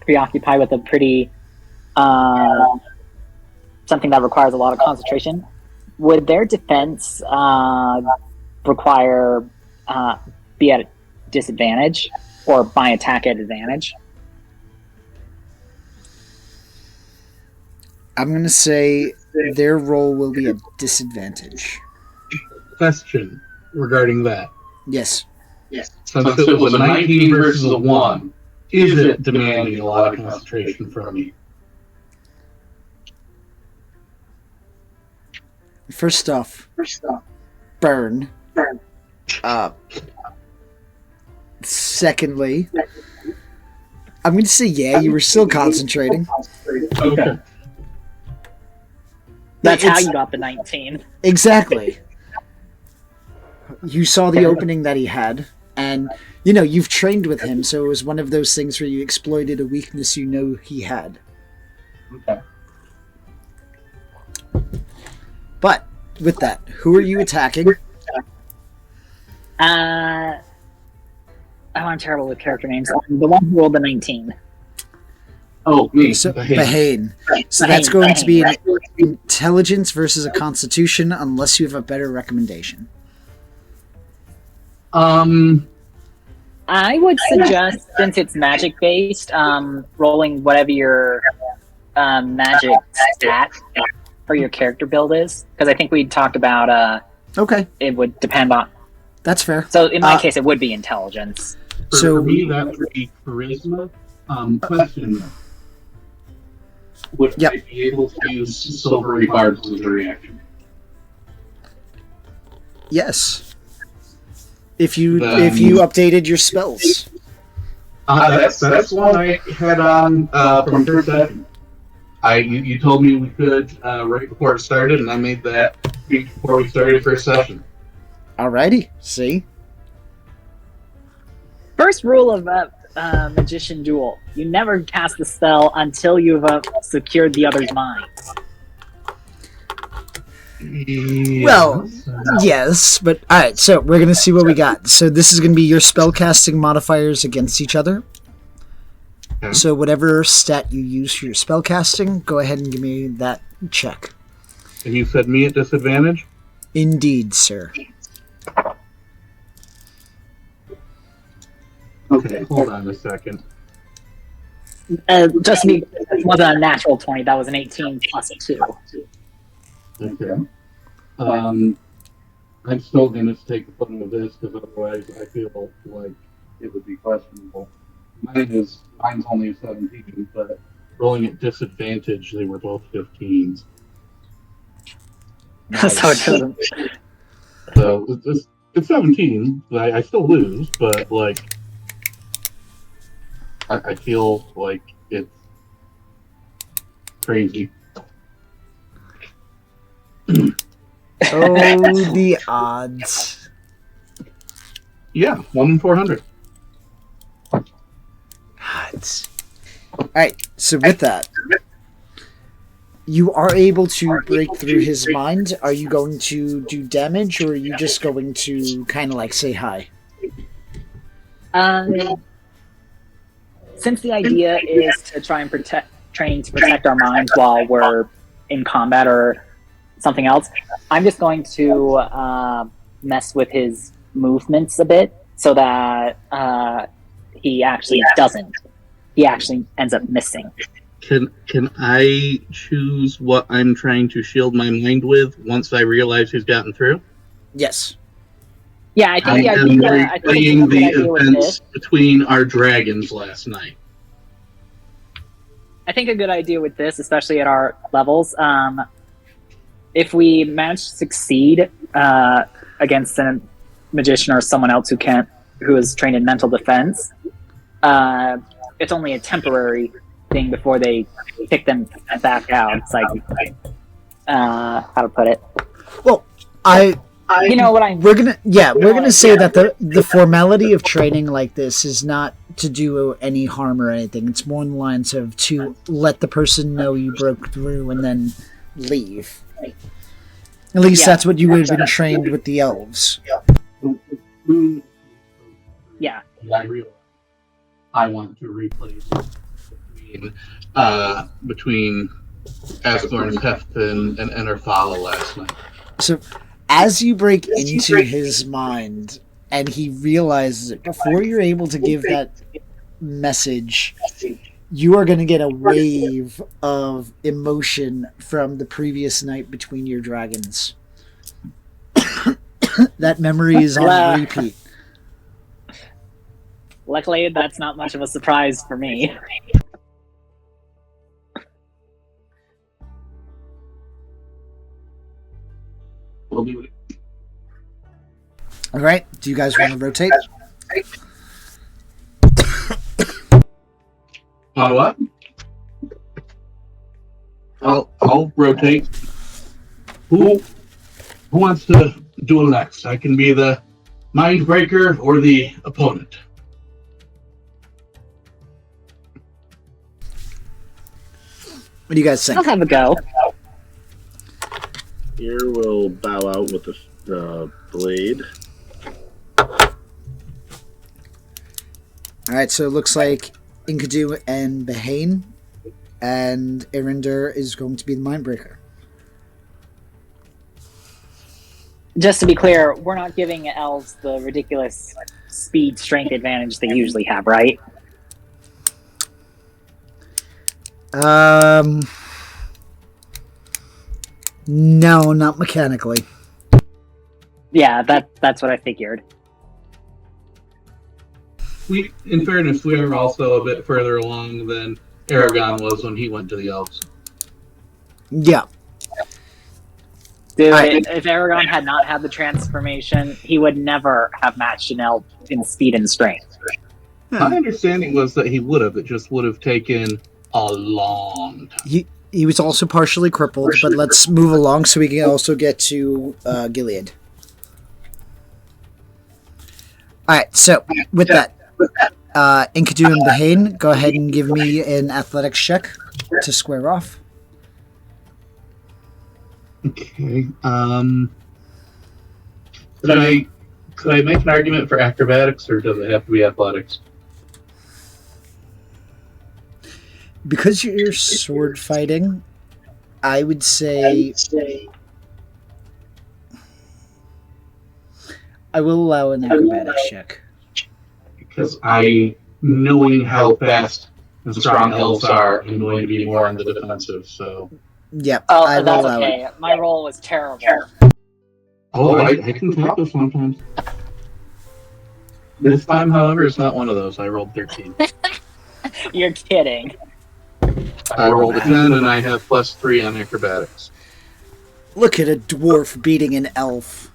S2: preoccupied with a pretty something that requires a lot of concentration, would their defense require be at a disadvantage, or my attack at advantage?
S1: I'm going to say their roll will be a disadvantage.
S5: Question regarding that.
S1: Yes.
S5: Since it was a 19 versus a 1, is it demanding a lot of concentration from me?
S1: First off, burn. Secondly, I'm going to say, yeah, you were still concentrating.
S5: Okay.
S2: That's how you got the 19.
S1: Exactly. You saw the opening that he had, and, you've trained with him, so it was one of those things where you exploited a weakness he had.
S5: Okay.
S1: But, with that, who are you attacking?
S2: I'm terrible with character names. The one who rolled the 19.
S5: Oh, me.
S1: So,
S5: Bahane.
S1: Bahane. So that's going to be an intelligence versus a constitution, unless you have a better recommendation.
S2: I would suggest, since it's magic based, rolling whatever your magic stat for your character build is, because I think we talked about
S1: Okay,
S2: it would depend on.
S1: that's fair.
S2: So in my case, it would be intelligence.
S5: For me, that would be charisma. Question. Would
S1: Yep.
S5: I be able to use silvery barbs as a reaction?
S1: Yes. If you updated your spells.
S5: That's one I had on from first session. You told me we could right before it started, and I made that before we started first session.
S1: Alrighty, see?
S2: First rule of Magician Duel: you never cast the spell until you've secured the other's mind.
S1: Well, yes, but alright, so we're going to see what we got. So this is going to be your spellcasting modifiers against each other.
S5: Okay.
S1: So whatever stat you use for your spellcasting, go ahead and give me that check.
S5: And you said me at disadvantage?
S1: Indeed, sir.
S5: Okay, hold on a second.
S2: Just me, it wasn't a natural 20. That was an 18 plus a 2.
S5: Okay. I'm still going to take the fun of this because otherwise I feel like it would be questionable. Mine's only a 17, but rolling at disadvantage, they were both 15s.
S2: So it doesn't.
S5: So it's 17. I still lose, but like I feel like it's crazy.
S1: Oh, the odds.
S5: Yeah, 1 in 400.
S1: Odds. Alright, so with that, you are able to break through his mind. Are you going to do damage, or are you just going to kind of like say hi?
S2: Since the idea is to try and train to protect our minds while we're in combat or something else, I'm just going to mess with his movements a bit so that he actually doesn't. He actually ends up missing.
S3: Can I choose what I'm trying to shield my mind with once I realize who's gotten through?
S1: Yes.
S2: Yeah, I think
S3: I am replaying the events between our dragons last night.
S2: I think a good idea with this, especially at our levels, if we manage to succeed against a magician or someone else who is trained in mental defense, it's only a temporary thing before they kick them back out. It's like, how to put it?
S1: Well,
S2: you know what I mean.
S1: We're gonna say that the formality of training like this is not to do any harm or anything. It's more in the lines of to let the person know you broke through and then leave. At least that's what you would have been trained with the elves.
S2: Yeah.
S3: I want to replay between Asgore and Tefton and Enderfala last night.
S1: So, as you break into his mind and he realizes it, before you're able to give that message, you are going to get a wave of emotion from the previous night between your dragons. That memory is on repeat.
S2: Luckily, that's not much of a surprise for me.
S3: We'll do it.
S1: All right. Do you guys want to rotate?
S3: What? I'll rotate. Who wants to duel next? I can be the mind breaker or the opponent.
S1: What do you guys think?
S2: I'll have a go.
S4: Here we'll bow out with the blade.
S1: All right. So it looks like Enkidu and Behane, and Erinder is going to be the mind breaker.
S2: Just to be clear, we're not giving elves the ridiculous speed strength advantage they usually have, right?
S1: No, not mechanically.
S2: Yeah, that's what I figured.
S3: In fairness, we are also a bit further along than Aragon was when he went to the elves.
S1: Yeah.
S2: Dude, if Aragon had not had the transformation, he would never have matched an elf in speed and strength.
S3: My understanding was that he would have. It just would have taken a long time.
S1: He was also partially crippled, but let's move along so we can also get to Gil'ead. Alright, so with that, Enkidu and Behane, go ahead and give me an athletics check to square off.
S3: Okay. Could I make an argument for acrobatics, or does it have to be athletics?
S1: Because you're sword fighting, I would say I will allow an acrobatics check.
S3: Because knowing how fast and strong elves are, I'm going to be more on the defensive, so...
S1: Yep,
S2: Oh,
S1: I will
S2: that's
S1: allow
S2: okay.
S1: it.
S2: My roll was terrible.
S3: I can tackle sometimes. This time, however, is not one of those. I rolled 13.
S2: You're kidding.
S3: I rolled a 10, and I have +3 on acrobatics.
S1: Look at a dwarf beating an elf.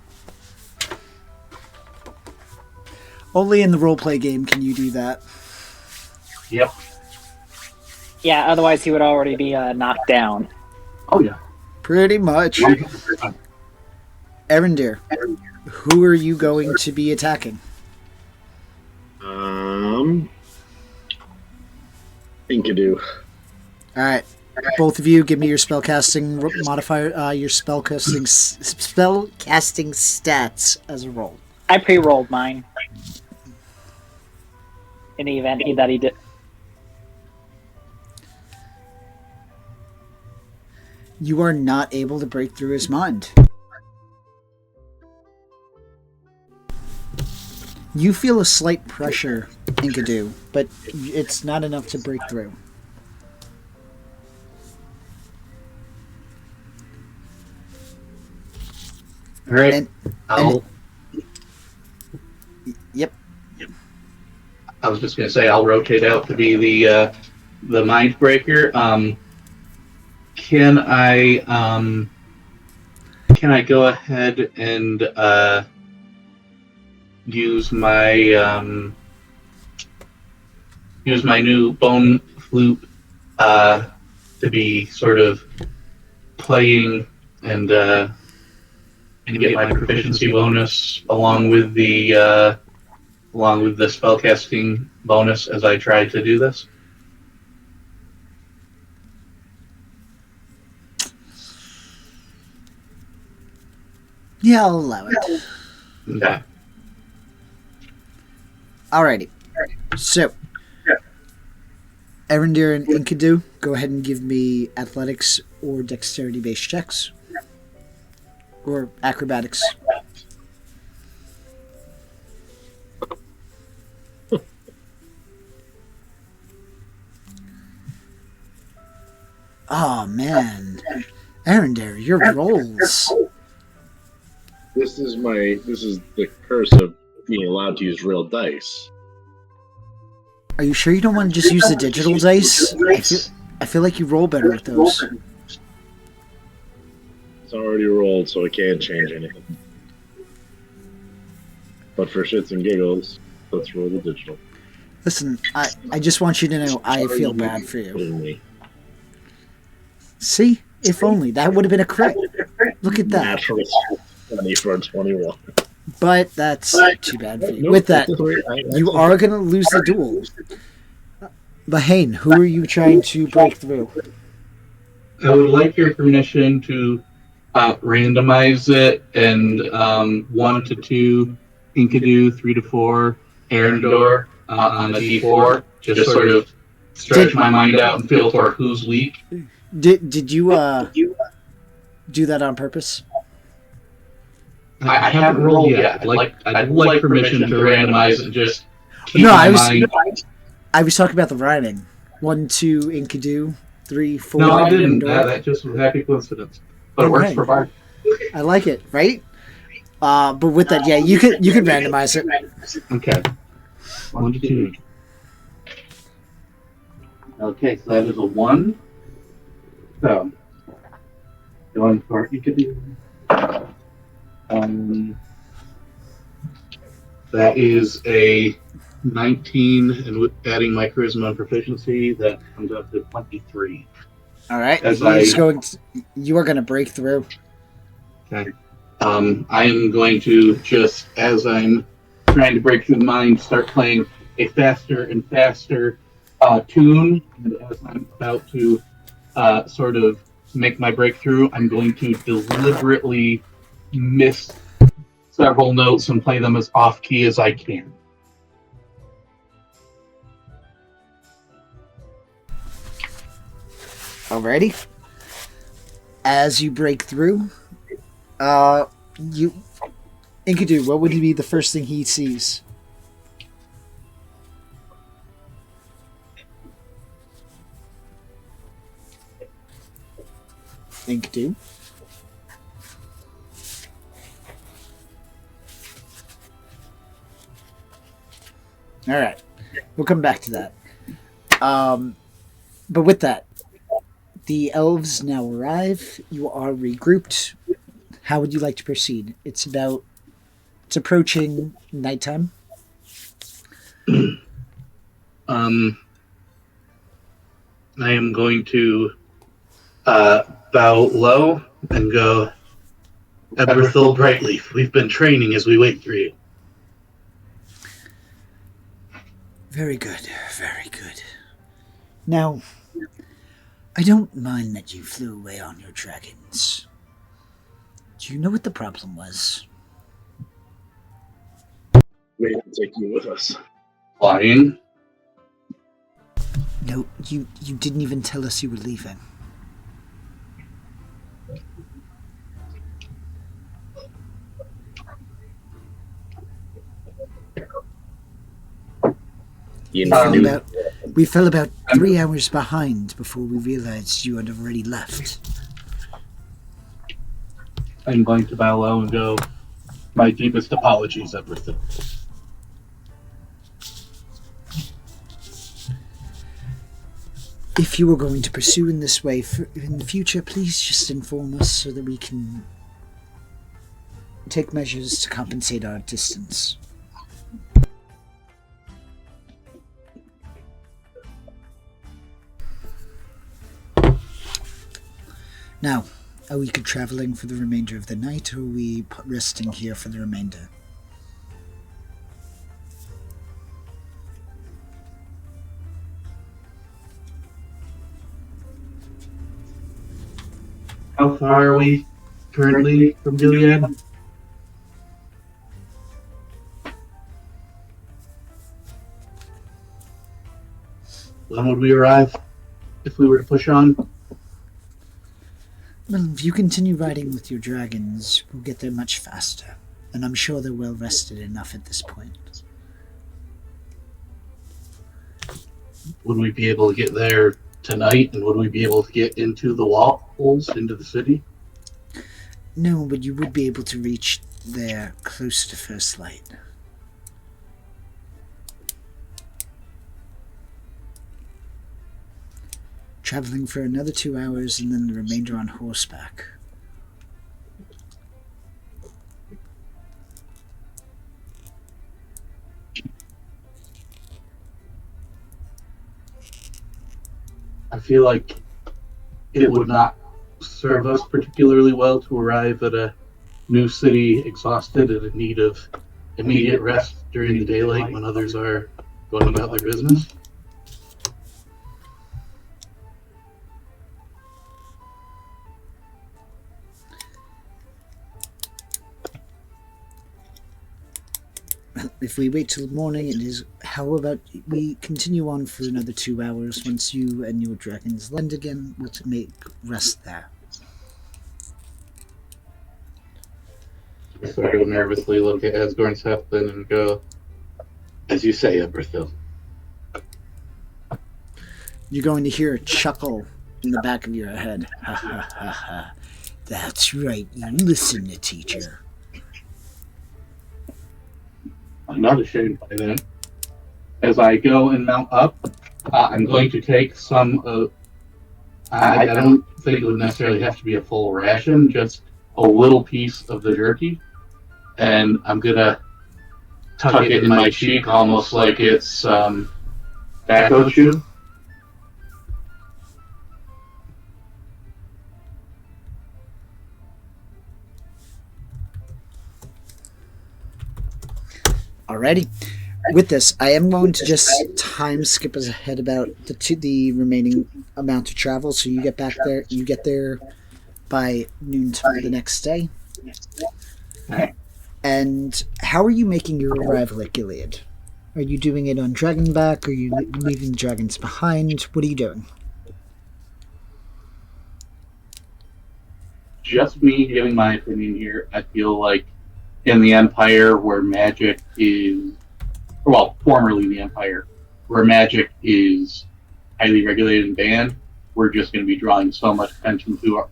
S1: Only in the roleplay game can you do that.
S3: Yep.
S2: Yeah, otherwise he would already be knocked down.
S3: Oh, yeah.
S1: Pretty much. Erendir, who are you going to be attacking?
S4: Enkidu.
S1: Alright. Both of you, give me your spellcasting modifier, your spellcasting stats as a roll.
S2: I pre-rolled mine. in the event that he did.
S1: You are not able to break through his mind. You feel a slight pressure, Enkidu, but it's not enough to break through.
S3: All right.
S1: Yep.
S3: I was just gonna say I'll rotate out to be the mind breaker. Can I go ahead and use my new bone flute to be sort of playing and get my proficiency bonus along with the spellcasting bonus as I try to do this?
S1: Yeah, I'll allow it.
S3: Okay.
S1: Alrighty. So, Erendir and Enkidu, go ahead and give me athletics or dexterity-based checks. Or acrobatics. Oh, man. Erendir, your rolls.
S4: This is the curse of being allowed to use real dice.
S1: Are you sure you don't want to just use the digital dice? I feel like you roll better with those.
S4: It's already rolled, so it can't change anything. But for shits and giggles, let's roll the digital.
S1: Listen, I just want you to know I feel bad for you. See? If only. That would have been a crit. Look at that.
S4: Natural 20 for a 21.
S1: But that's too bad for you. With that, you are going to lose the duel. Bahane, who are you trying to break through?
S3: I would like your permission to randomize it and 1 to 2 Enkidu, 3 to 4 Arendor on a D4. Just sort of stretch my mind out and feel for who's weak.
S1: Did you do that on purpose?
S3: I haven't rolled yet. I'd like permission to randomize and just keep my mind.
S1: I was talking about the rhyming. 1, 2 Enkidu, 3, 4.
S3: No, I didn't. That just was a happy coincidence. But it works for Bard.
S1: I like it, right? But with that, yeah, you could randomize it.
S3: Okay. 1 to 2. Okay, so that is a 1. So going for Enkidu. That is a 19, and with adding my charisma and proficiency, that comes up to 23.
S1: All right, you are going to break through.
S3: Okay. I am going to just, as I'm trying to break through the mind, start playing a faster and faster tune, and as I'm about to sort of make my breakthrough, I'm going to deliberately miss several notes and play them as off-key as I can.
S1: Alrighty. As you break through, Enkidu, what would be the first thing he sees? Enkidu. All right, we'll come back to that. But with that, the elves now arrive. You are regrouped. How would you like to proceed? It's approaching nighttime.
S3: I am going to bow low and go, Eberthil Brightleaf, we've been training as we wait for you.
S1: Very good, very good. Now, I don't mind that you flew away on your dragons. Do you know what the problem was?
S4: We have to take you with us.
S3: Flying?
S1: No, you didn't even tell us you were leaving.
S4: You know,
S1: We fell about 3 hours behind before we realized you had already left.
S5: I'm going to bow low and go, my deepest apologies, everything.
S1: If you are going to pursue in this way in the future, please just inform us so that we can take measures to compensate our distance. Now, are we traveling for the remainder of the night, or are we resting here for the remainder?
S3: How far are we currently from Gil'ead? When would we arrive if we were to push on?
S1: Well, if you continue riding with your dragons, we'll get there much faster. And I'm sure they're well rested enough at this point.
S3: Would we be able to get there tonight, and would we be able to get into the walls, into the city?
S1: No, but you would be able to reach there close to first light. Traveling for another 2 hours and then the remainder on horseback.
S3: I feel like it would not serve us particularly well to arrive at a new city exhausted and in need of immediate rest during the daylight when others are going about their business.
S1: If we wait till morning, it is. How about we continue on for another 2 hours? Once you and your dragons land again, we'll make rest there.
S3: I sort of nervously look at Asgorn Seflin and go, as you say, Eberthil.
S1: You're going to hear a chuckle in the back of your head. Ha ha ha ha. That's right, you listen to teacher.
S5: I'm not ashamed by that. As I go and mount up, I'm going to take some of. I don't think it would necessarily have to be a full ration, just a little piece of the jerky, and I'm gonna tuck it in my cheek, almost like it's tobacco chew.
S1: Alrighty. With this, I am going to just time skip us ahead about the remaining amount of travel. So you get back there. You get there by noon time the next day. And how are you making your arrival at Gil'ead? Are you doing it on Dragonback? Are you leaving the dragons behind? What are you doing?
S5: Just me giving my opinion here. I feel like in the Empire, where magic is, well, formerly the Empire, where magic is highly regulated and banned, we're just going to be drawing so much attention to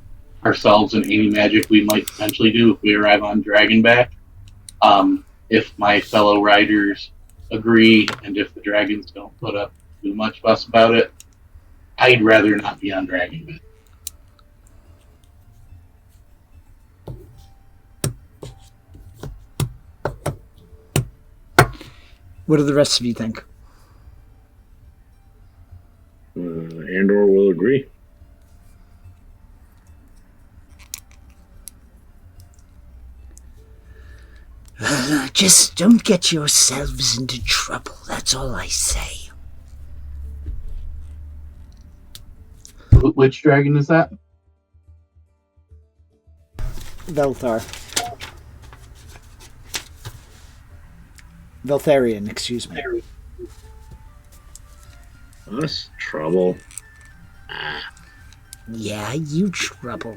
S5: ourselves and any magic we might potentially do if we arrive on Dragonback. If my fellow riders agree, and if the dragons don't put up too much fuss about it, I'd rather not be on Dragonback.
S1: What do the rest of you think?
S4: Andor will agree.
S1: Just don't get yourselves into trouble. That's all I say.
S5: Which dragon is that?
S1: Velthar. Veltharian, excuse me.
S4: Us? Trouble? Ah,
S1: Yeah, you trouble.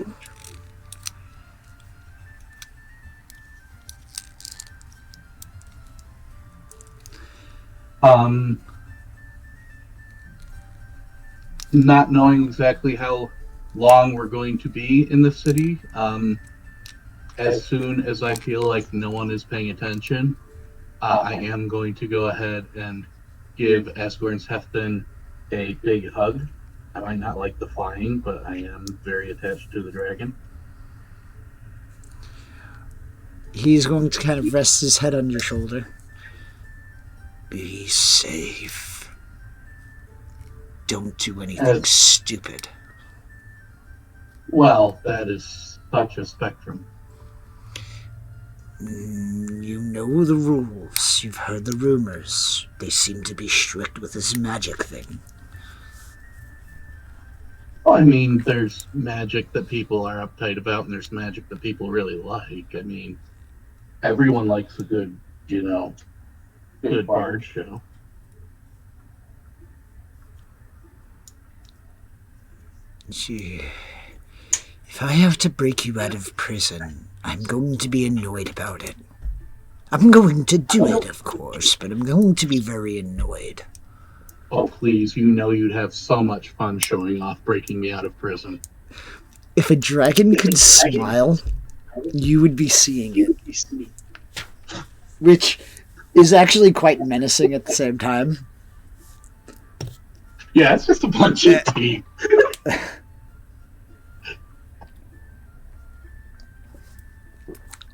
S5: Not knowing exactly how long we're going to be in the city, as soon as I feel like no one is paying attention, I am going to go ahead and give Asgorn's Hefton a big hug. I might not like the flying, but I am very attached to the dragon.
S1: He's going to kind of rest his head on your shoulder. Be safe. Don't do anything stupid.
S5: Well, that is such a spectrum.
S1: You know the rules. You've heard the rumors. They seem to be strict with this magic thing.
S5: Well, I mean, there's magic that people are uptight about, and there's magic that people really like. I mean, everyone likes a good, good bard show.
S1: Gee, if I have to break you out of prison, I'm going to be annoyed about it. I'm going to do it, of course, but I'm going to be very annoyed.
S5: Oh, please, you'd have so much fun showing off breaking me out of prison.
S1: If a dragon could smile, you would be seeing it. Which is actually quite menacing at the same time.
S5: Yeah, it's just a bunch of teeth.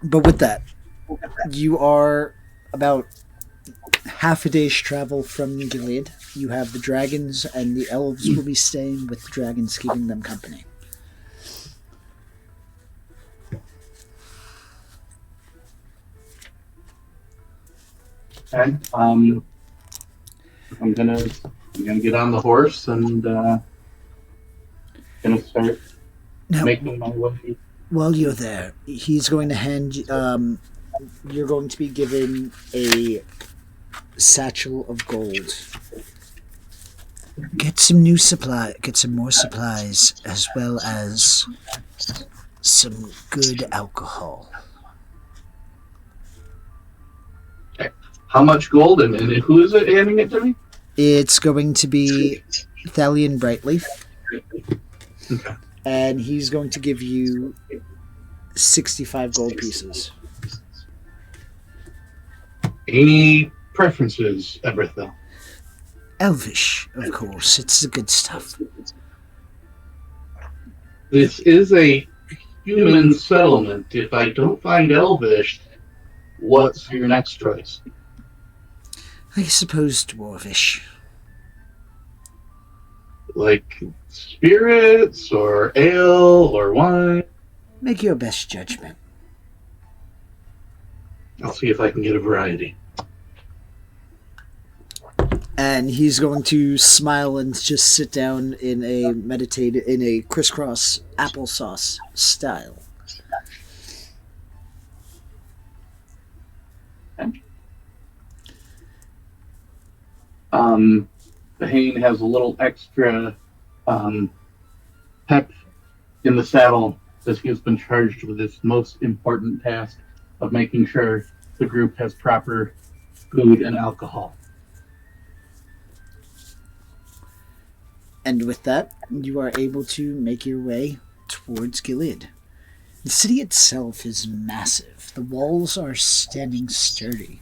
S1: But with that, you are about half a day's travel from Gil'ead. You have the dragons, and the elves will be staying with the dragons, keeping them company.
S5: Okay. I'm gonna get on the horse and gonna start making my way.
S1: While you're there, he's going to hand you're going to be given a satchel of gold. Get some more supplies, as well as some good alcohol.
S5: Okay. How much gold and who is it handing it to me?
S1: It's going to be Thalion Brightleaf.
S5: Okay.
S1: And he's going to give you 65 gold pieces.
S3: Any preferences, Everthel?
S1: Elvish, of course. It's the good stuff.
S3: This is a human settlement. If I don't find Elvish, what's your next choice?
S1: I suppose dwarvish.
S3: Like spirits, or ale, or wine?
S1: Make your best judgment.
S3: I'll see if I can get a variety.
S1: And he's going to smile and just sit down in a crisscross applesauce style.
S5: Bahane has a little extra pep in the saddle as he has been charged with this most important task of making sure the group has proper food and alcohol.
S1: And with that, you are able to make your way towards Gil'ead. The city itself is massive. The walls are standing sturdy,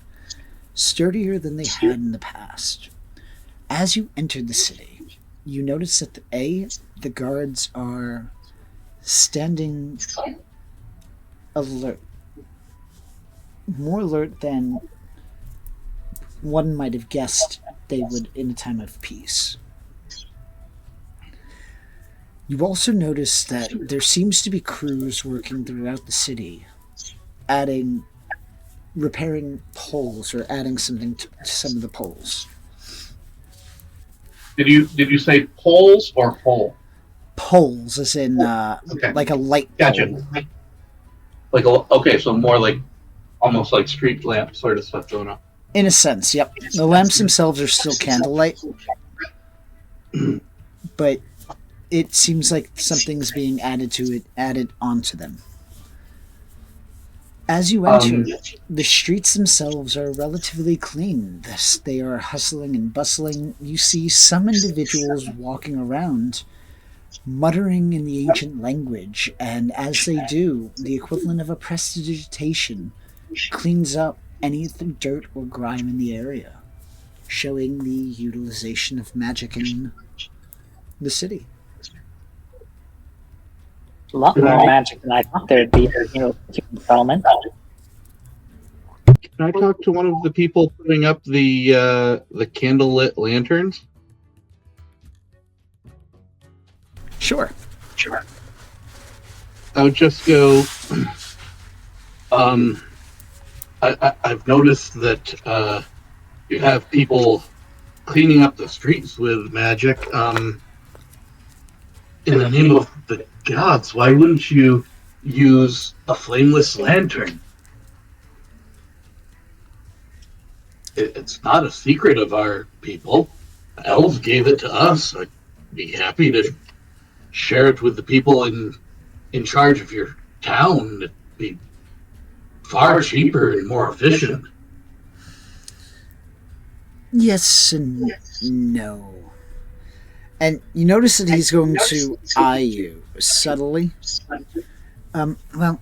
S1: sturdier than they had in the past. As you enter the city, you notice that the guards are standing alert. More alert than one might have guessed they would in a time of peace. You also notice that there seems to be crews working throughout the city, repairing poles or adding something to some of the poles.
S3: Did you say poles or pole?
S1: Poles, as in
S3: Okay.
S1: like a light
S3: Gotcha.
S1: pole.
S3: So more like almost like street lamp sort of stuff going on.
S1: In a sense, yep. The lamps themselves are still candlelight, but it seems like something's being added onto them. As you enter, the streets themselves are relatively clean. Thus, they are hustling and bustling. You see some individuals walking around, muttering in the ancient language, and as they do, the equivalent of a prestidigitation cleans up any dirt or grime in the area, showing the utilization of magic in the city.
S2: A lot more magic than I thought there'd be in human settlement.
S3: Can I talk to one of the people putting up the candlelit lanterns?
S1: Sure.
S3: I would just go. I've noticed that you have people cleaning up the streets with magic. In the name of the gods, why wouldn't you use a flameless lantern? It's not a secret of our people. Elves gave it to us. I'd be happy to share it with the people in charge of your town. It'd be far cheaper and more efficient.
S1: Yes and no. And you notice that he's going to eye you subtly. Well,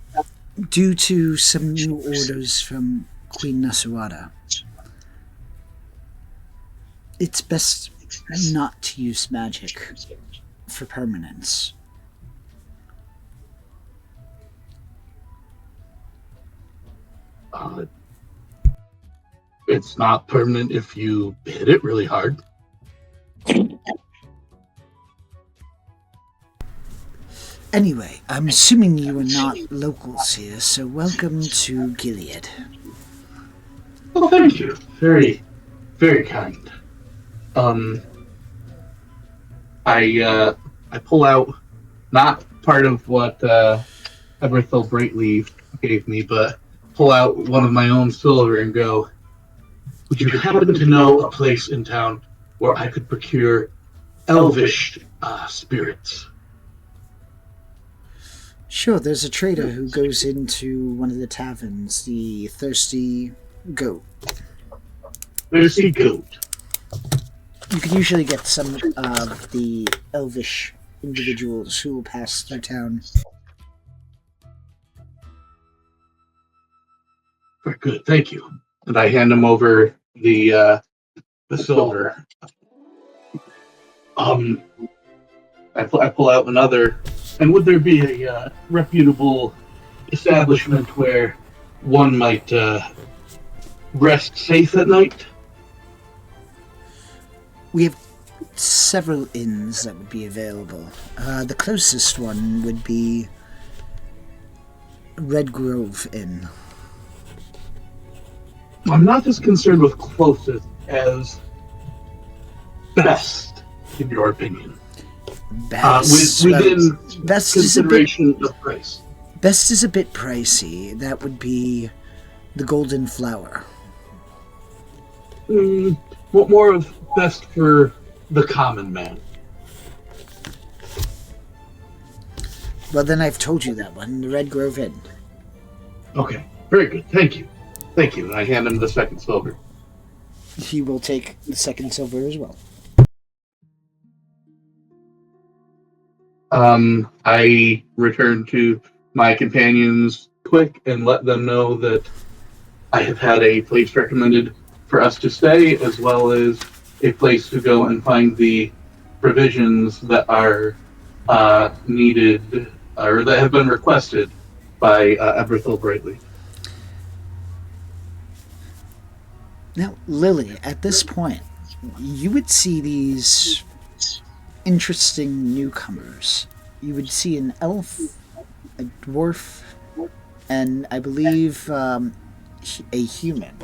S1: due to some new orders from Queen Nasuada, it's best not to use magic for permanence.
S3: It's not permanent if you hit it really hard.
S1: Anyway, I'm assuming you are not locals here, so welcome to Gil'ead.
S3: Oh, thank you. Very, very kind. I pull out not part of what Eberthil Brightleaf gave me, but pull out one of my own silver and go, would you happen to know a place in town where I could procure elvish spirits?
S1: Sure, there's a trader who goes into one of the taverns, the Thirsty Goat.
S3: Thirsty Goat.
S1: You can usually get some of the elvish individuals who will pass through town.
S3: Very good, thank you. And I hand him over the silver. I pull out another. And would there be a reputable establishment where one might rest safe at night?
S1: We have several inns that would be available. The closest one would be Red Grove Inn.
S3: I'm not as concerned with closest as best, in your opinion.
S1: Best.
S3: Within
S1: Best
S3: consideration of price.
S1: Best is a bit pricey. That would be the Golden Flower.
S3: What more of best for the common man?
S1: Well, then I've told you that one, the Red Grove Inn.
S3: Okay, very good. Thank you. Thank you. And I hand him the second silver.
S1: He will take the second silver as well.
S3: I return to my companions quick and let them know that I have had a place recommended for us to stay, as well as a place to go and find the provisions that are needed or that have been requested by Eberthil Brightleaf.
S1: Now, Lily, at this point, you would see these interesting newcomers. You would see an elf, a dwarf, and I believe a human.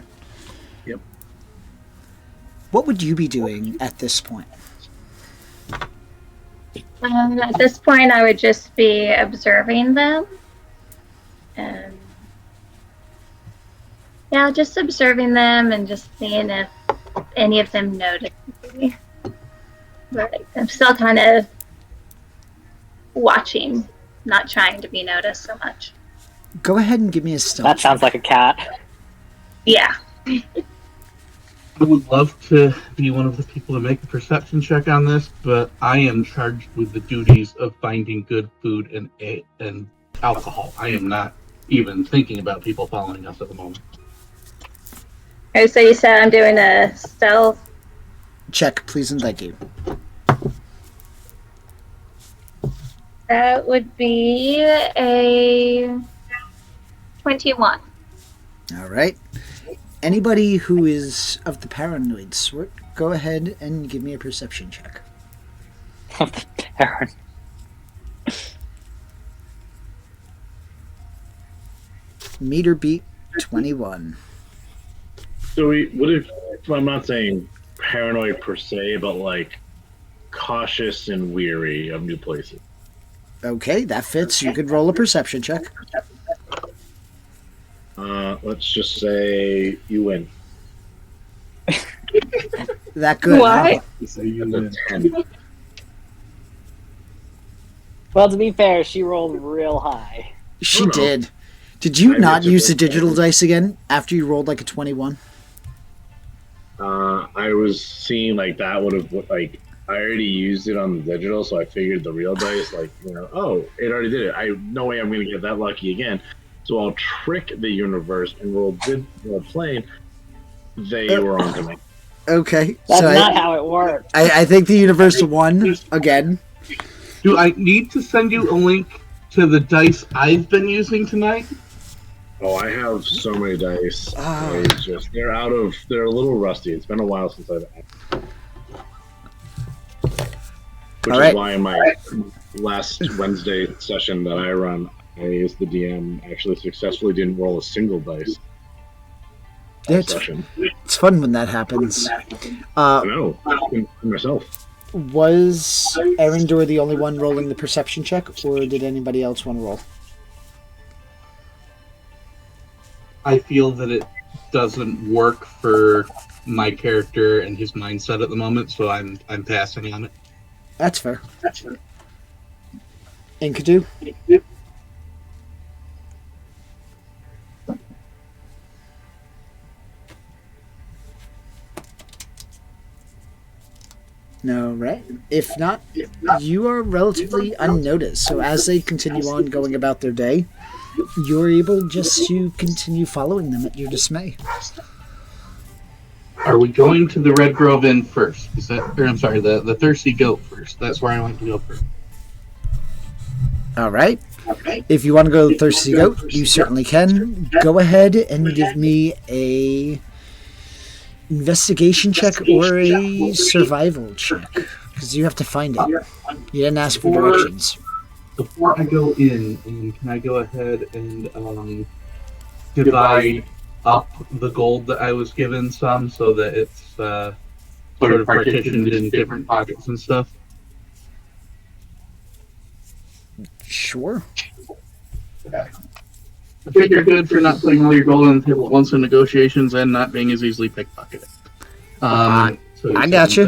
S4: Yep.
S1: What would you be doing at this point?
S6: At this point, I would just be observing them. And yeah, just observing them and just seeing if any of them notice me. But I'm still kind of watching, not trying to be noticed so much.
S1: Go ahead and give me a stealth.
S2: That sounds like a cat.
S6: Yeah.
S3: I would love to be one of the people to make a perception check on this, but I am charged with the duties of finding good food and alcohol. I am not even thinking about people following us at the moment.
S6: Okay, so you said I'm doing a stealth.
S1: Check, please and thank you.
S6: That would be a 21.
S1: All right. Anybody who is of the paranoid sort, go ahead and give me a perception check.
S2: Of the parent.
S1: Meter beat 21.
S4: So what if I'm not saying paranoid per se, but like cautious and weary of new places?
S1: Okay, that fits. You could roll a perception check.
S4: Let's just say you win.
S1: That good.
S6: Why?
S1: Huh?
S5: So you win.
S2: Well, to be fair, she rolled real high.
S1: She
S4: no.
S1: did. Did you
S4: I
S1: not
S4: did
S1: use the
S4: too.
S1: digital dice again after you rolled like a 21?
S4: I was seeing like that would have like I already used it on the digital, so I figured the real dice oh, it already did it. No way I'm gonna get that lucky again. So I'll trick the universe and roll plain. They were on to me.
S1: Okay.
S2: That's
S1: so
S2: not how it works.
S1: I think the universe won again.
S3: Do I need to send you a link to the dice I've been using tonight?
S4: Oh, I have so many dice.
S1: Ah.
S4: They're a little rusty. It's been a while since I've which
S1: All
S4: is
S1: right.
S4: why in my last Wednesday session that I run, I as the DM actually successfully didn't roll a single dice.
S1: Yeah,
S4: Session.
S1: it's fun when that happens.
S4: I know. For myself.
S1: Was Erendor the only one rolling the perception check, or did anybody else want to roll?
S3: I feel that it doesn't work for my character and his mindset at the moment, so I'm passing on it.
S1: That's fair. Enkidu? No, right? If not, you are relatively unnoticed. So as they continue on going about their day, you're able just to continue following them at your dismay.
S3: Are we going to the Red Grove Inn first? The Thirsty Goat first. That's where I want to go first.
S1: All right. If you want to go to Thirsty Goat, you certainly can. Go ahead and give me a investigation check or a survival check, because you have to find it. You didn't ask for directions.
S3: Before I go in, can I go ahead and divide up the gold that I was given some so that it's sort of partitioned in different pockets and stuff?
S1: Sure.
S3: I think you're good for not putting all your gold on the table at once in negotiations and not being as easily pickpocketed.
S1: I got you.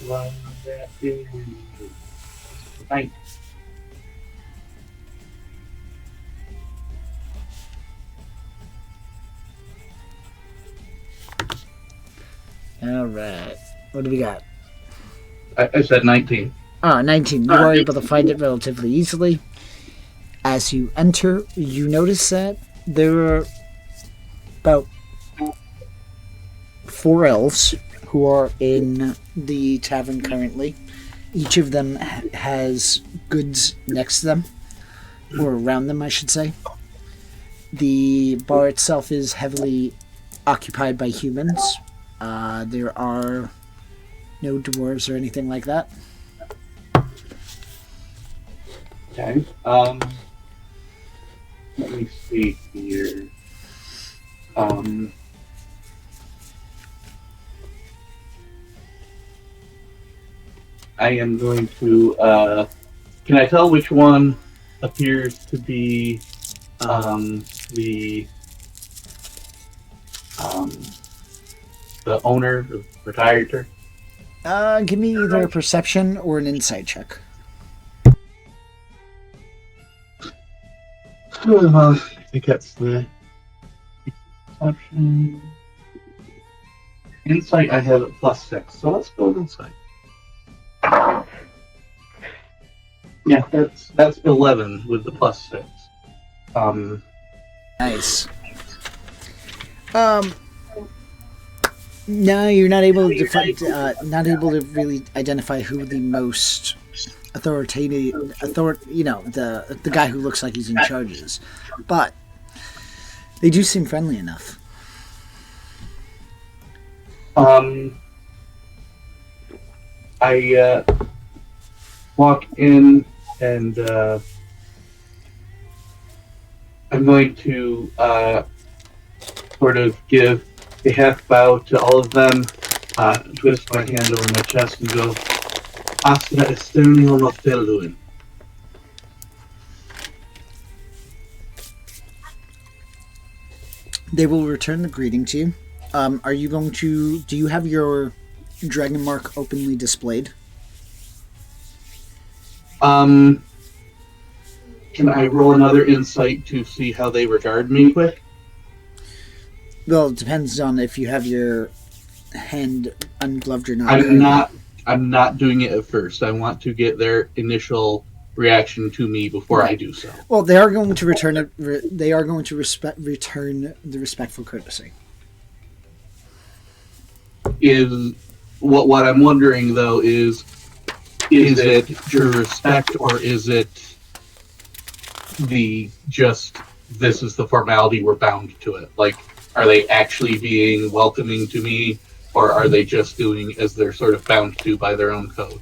S3: Well, that is 9.
S1: All right. What do we got?
S3: I said 19.
S1: 19. You are able to find it relatively easily. As you enter, you notice that there are about 4 elves who are in the tavern currently. Each of them has goods next to them, or around them, I should say. The bar itself is heavily occupied by humans. There are no dwarves or anything like that.
S3: Okay. Let me see here. I am going to. Can I tell which one appears to be the owner, the proprietor.
S1: Give me either a perception or an insight check.
S3: I think that's the perception. Insight, I have a +6, so let's go with insight. Yeah, that's 11 with the +6.
S1: Nice. No, you're not able to really identify who the most the guy who looks like he's in charge is, but they do seem friendly enough.
S3: I walk in and I'm going to sort of give a half bow to all of them, twist my hand over my chest and go, Astra esternio nofelduin.
S1: They will return the greeting to you. Are you going to... Do you have your dragon mark openly displayed?
S3: Can I roll another insight to see how they regard me quick?
S1: Well, it depends on if you have your hand ungloved or not.
S3: I'm not doing it at first. I want to get their initial reaction to me before I do so.
S1: Well, they are going to return it. They are going to return the respectful courtesy.
S3: Is what I'm wondering though is it pure respect or is it this is the formality, we're bound to it? Like, are they actually being welcoming to me, or are they just doing as they're sort of bound to by their own code?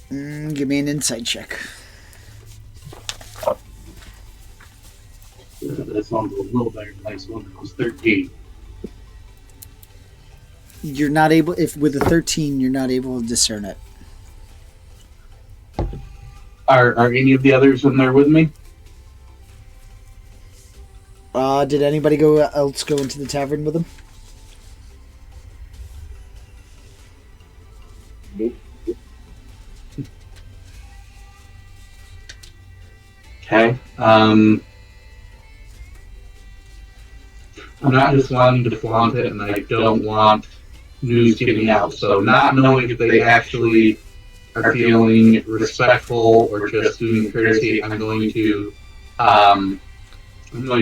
S1: Give me an insight check.
S3: That sounds a little better than last one. It was 13.
S1: You're not able... If with a 13, you're not able to discern it.
S3: Are any of the others in there with me?
S1: Did anybody else go into the tavern with them?
S3: Okay. I'm not just wanting to flaunt it, and I don't want news getting out. So not knowing if they actually are feeling respectful or just doing courtesy, I'm going to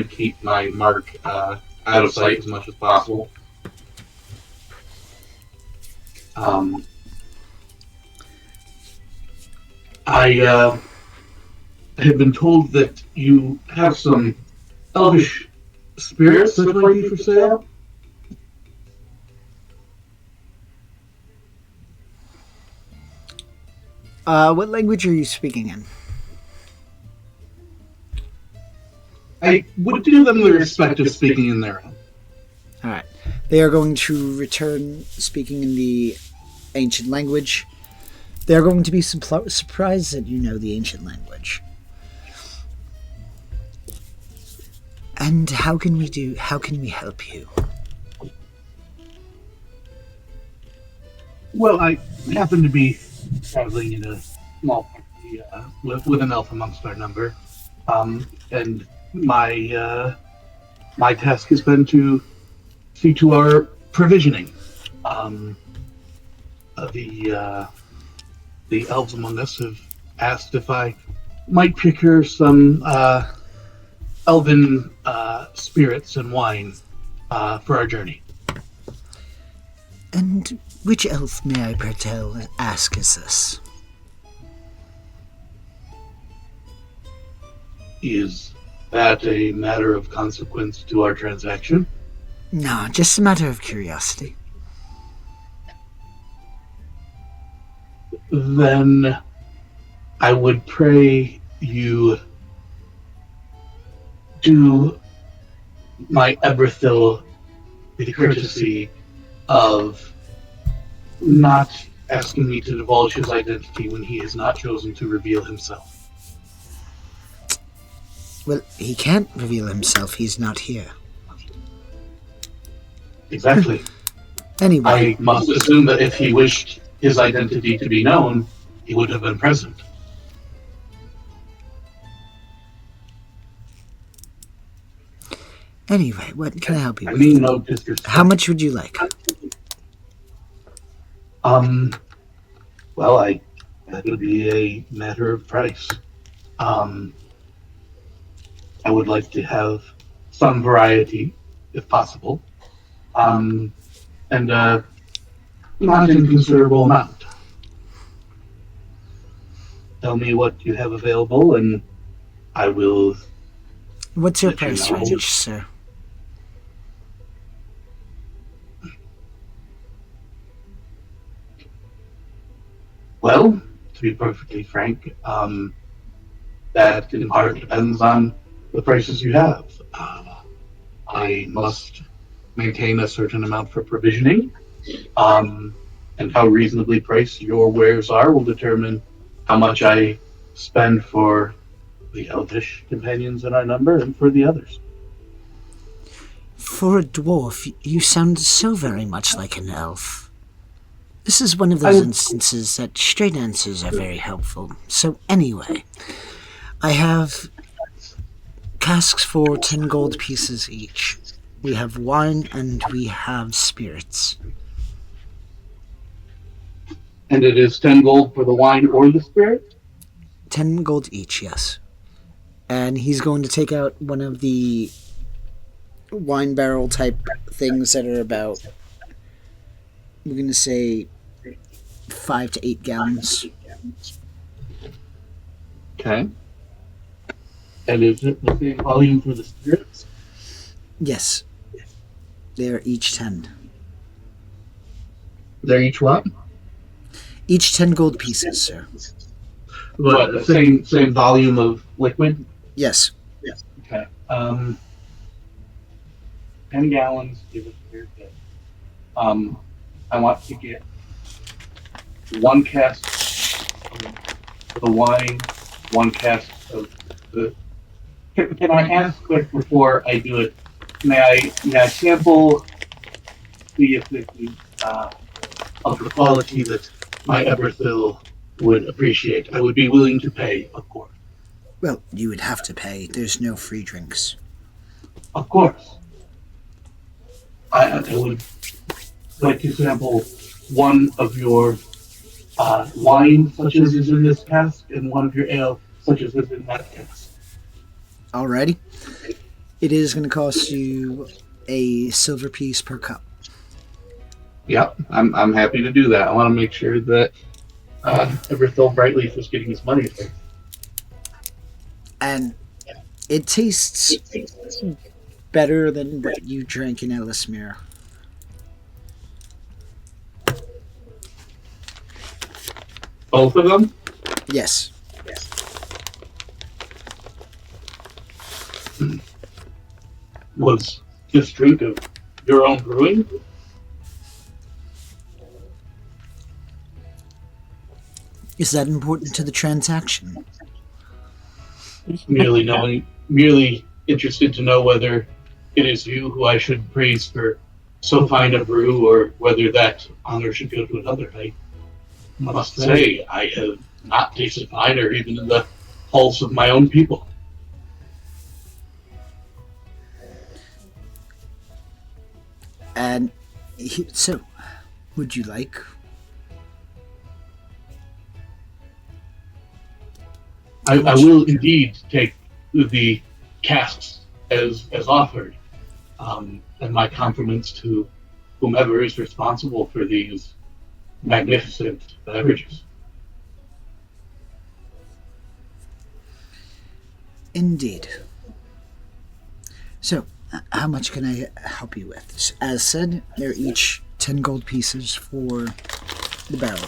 S3: keep my mark out of sight as much as possible. I have been told that you have some elvish spirits that might be for sale.
S1: What language are you speaking in?
S3: I would do them the respect of speaking in their own.
S1: Alright. They are going to return speaking in the ancient language. They are going to be surprised that you know the ancient language. And how can we help you?
S3: Well, I happen to be traveling in a small party with an elf amongst our number, and my task has been to see to our provisioning. The elves among us have asked if I might procure some elven spirits and wine for our journey.
S1: And which elf, may I ask, is this?
S3: Is that a matter of consequence to our transaction?
S1: No, just a matter of curiosity.
S3: Then I would pray you do my Eberthil the courtesy of not asking me to divulge his identity when he has not chosen to reveal himself.
S1: Well, he can't reveal himself. He's not here.
S3: Exactly.
S1: Anyway,
S3: I must assume that if he wished his identity to be known, he would have been present.
S1: anyway, what can I help you
S3: I
S1: with?
S3: mean no disrespect.
S1: How much would you like?
S3: Well, that would be a matter of price. I would like to have some variety, if possible, and not inconsiderable amount. Tell me what you have available, and I will.
S1: What's your
S3: Let you
S1: price
S3: know.
S1: range, sir?
S3: Well, to be perfectly frank, that in part depends on the prices you have. I must maintain a certain amount for provisioning, and how reasonably priced your wares are will determine how much I spend for the elvish companions in our number and for the others.
S1: For a dwarf, you sound so very much like an elf. This is one of those instances that straight answers are very helpful. So anyway, I have casks for 10 gold pieces each. We have wine and we have spirits.
S3: And it is 10 gold for the wine or the spirit?
S1: 10 gold each, yes. And he's going to take out one of the wine barrel type things that are about, we're going to say, 5 to 8 gallons.
S3: Okay. And is it the same volume for the spirits?
S1: Yes. They are each 10.
S3: They're each what?
S1: Each 10 gold pieces, sir.
S3: But the same volume of liquid?
S1: Yes.
S3: Okay. 10 gallons is a fair bit. I want to get 1 cask of the wine, 1 cask of the. Can I ask quick before I do it? May I sample the of the quality that my Eberthil would appreciate? I would be willing to pay, of course.
S1: Well, you would have to pay. There's no free drinks.
S3: Of course. I would like to sample one of your wine, such as is in this cask, and one of your ale, such as is in that cask.
S1: Alrighty. It is going to cost you a silver piece per cup.
S3: Yep, I'm happy to do that. I want to make sure that Eberthil Brightleaf is getting his money for.
S1: And it tastes better than what you drank in Ellismere.
S3: Both of them?
S1: Yes.
S3: Was this drink of your own brewing?
S1: Is that important to the transaction?
S3: Merely interested to know whether it is you who I should praise for so fine a brew, or whether that honor should go to another. I must say, I have not tasted finer even in the halls of my own people.
S1: And so, would you like?
S3: I will indeed take the casks as offered, and my compliments to whomever is responsible for these magnificent beverages.
S1: Indeed. So, how much can I help you with? As said, they're each 10 gold pieces for the barrel.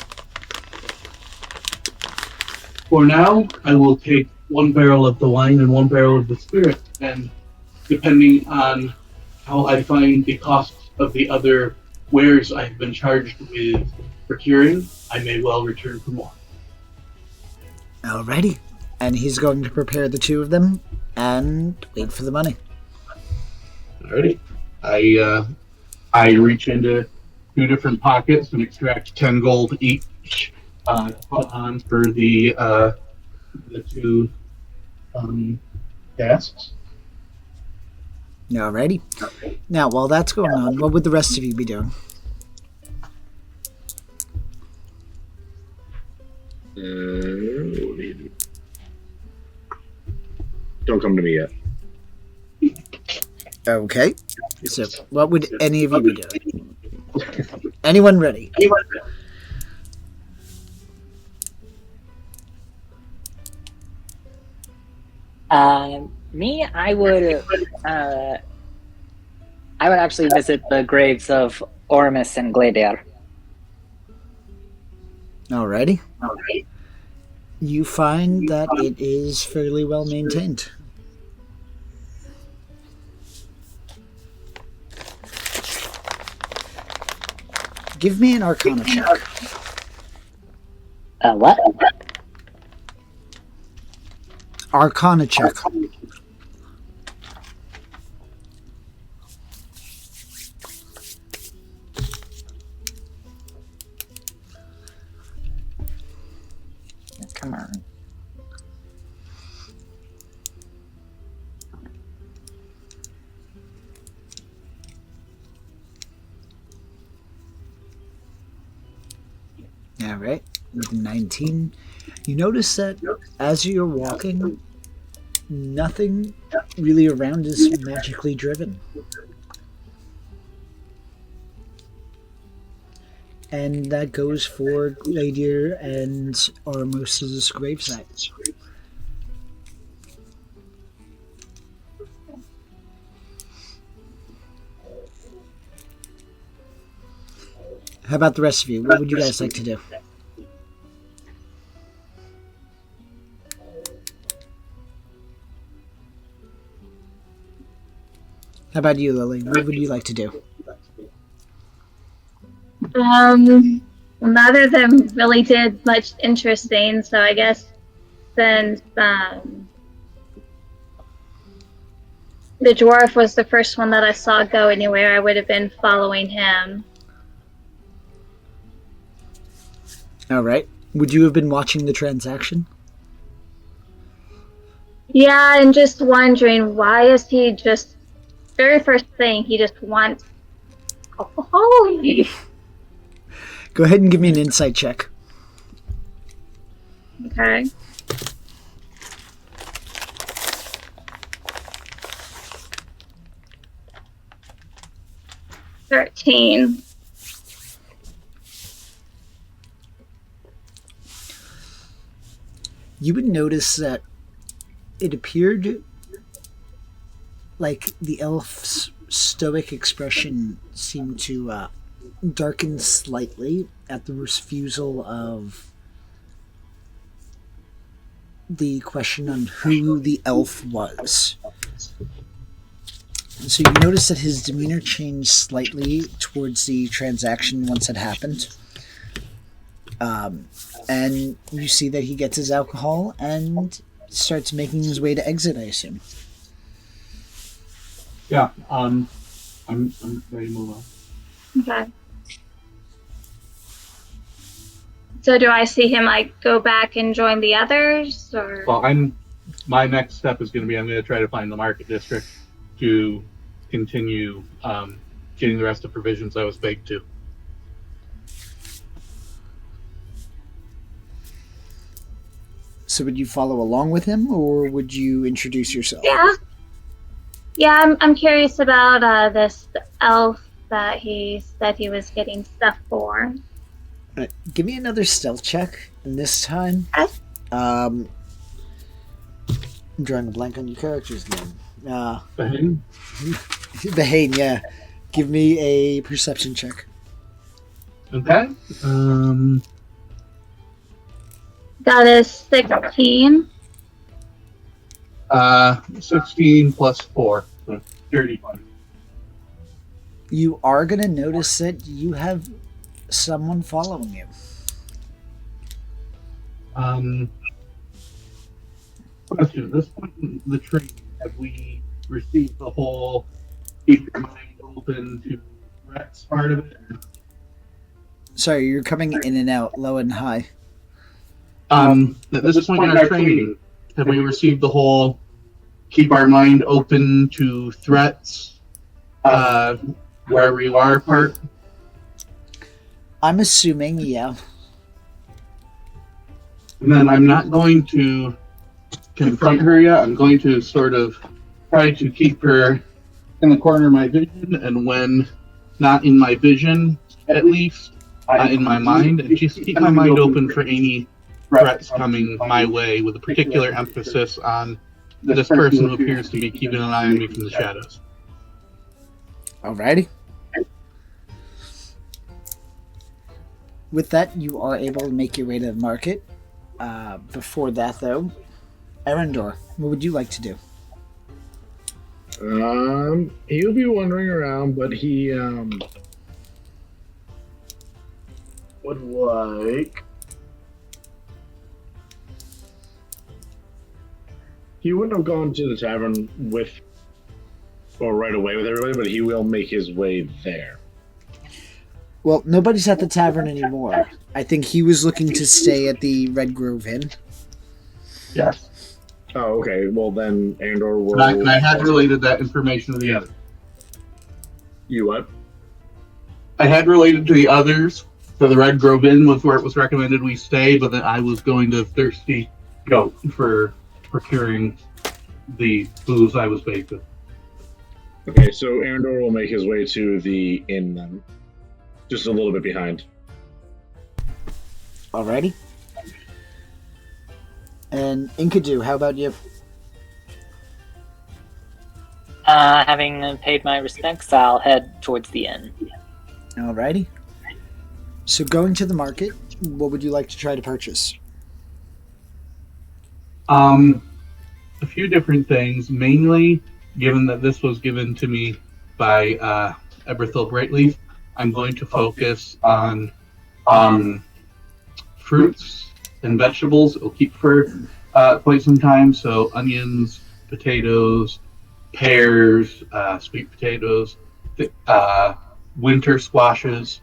S3: For now, I will take 1 barrel of the wine and 1 barrel of the spirit, and depending on how I find the cost of the other wares I've been charged with
S5: procuring, I may well return for more.
S1: Alrighty. And he's going to prepare the two of them and wait for the money.
S5: Alrighty. I reach into 2 different pockets and extract 10 gold each to put on for the 2 tasks.
S1: Alrighty. Now, while that's going on, what would the rest of you be doing?
S4: Don't come to me yet.
S1: Okay. So, what would any of you be doing? Anyone ready?
S2: Me, I would actually visit the graves of Ormus and Gil'ead.
S1: Alrighty. You find that it is fairly well maintained. Give me an Arcana check.
S2: What?
S1: Arcana check.
S2: Come on.
S1: All right, with 19, you notice that as you're walking, nothing really around is magically driven. And that goes for Gil'ead and Ormus's gravesite. How about the rest of you? What would you guys like to do? How about you, Lily? What would you like to do?
S6: None of them really did much interesting, so I guess since the dwarf was the first one that I saw go anywhere, I would have been following him.
S1: All right. Would you have been watching the transaction?
S6: Yeah, and just wondering, why is he just, very first thing, he just wants alcohol?
S1: Go ahead and give me an insight check.
S6: Okay. $13.
S1: You would notice that it appeared like the elf's stoic expression seemed to darken slightly at the refusal of the question on who the elf was. And so you notice that his demeanor changed slightly towards the transaction once it happened. And you see that he gets his alcohol and starts making his way to exit, I assume.
S5: Yeah, I'm ready to move on.
S6: Okay. So do I see him like go back and join the others, or?
S5: Well, my next step is going to be I'm going to try to find the market district to continue getting the rest of provisions I was baked to.
S1: So would you follow along with him, or would you introduce yourself?
S6: Yeah, I'm curious about this elf that he said he was getting stuff for.
S1: Right, give me another stealth check, and this time,
S6: Okay.
S1: I'm drawing a blank on your character's name.
S5: Behane?
S1: Behane, yeah. Give me a perception check.
S5: Okay.
S6: That is 16.
S5: 16 plus 4, so 35.
S1: You are going to notice that you have someone following you.
S3: Question. At this point in the training, have we received the whole keep your mind open to threats part of it?
S1: Sorry, you're coming in and out, low and high.
S3: At this point in our training, have we received the whole keep our mind open to threats wherever you are part?
S1: I'm assuming, yeah.
S3: And then I'm not going to confront her yet. I'm going to sort of try to keep her in the corner of my vision, and when not in my vision, at least, in my mind, and just keep my mind open for any threats coming my way, with a particular emphasis on this person who appears to be keeping an eye on me from the shadows.
S1: Alrighty. With that, you are able to make your way to the market. Before that, though, Erendor, what would you like to do?
S4: He'll be wandering around, but he would like. He wouldn't have gone to the tavern with, or right away with everybody, but he will make his way there.
S1: Well, nobody's at the tavern anymore. I think he was looking to stay at the Red Grove Inn.
S3: Yes.
S4: Oh, okay. Well, then Andor will...
S3: And I had related that information to the others.
S4: You what?
S3: I had related to the others, so the Red Grove Inn was where it was recommended we stay, but then I was going to Thirsty Goat for procuring the booze I was baked with.
S4: Okay, so Arendor will make his way to the inn then. Just a little bit behind.
S1: Alrighty. And Inkadu, how about you?
S2: Having paid my respects, I'll head towards the inn.
S1: Alrighty. So going to the market, what would you like to try to purchase?
S3: A few different things, mainly given that this was given to me by Eberthil Brightleaf, I'm going to focus on fruits and vegetables. It'll keep for quite some time, so onions, potatoes, pears, sweet potatoes, winter squashes,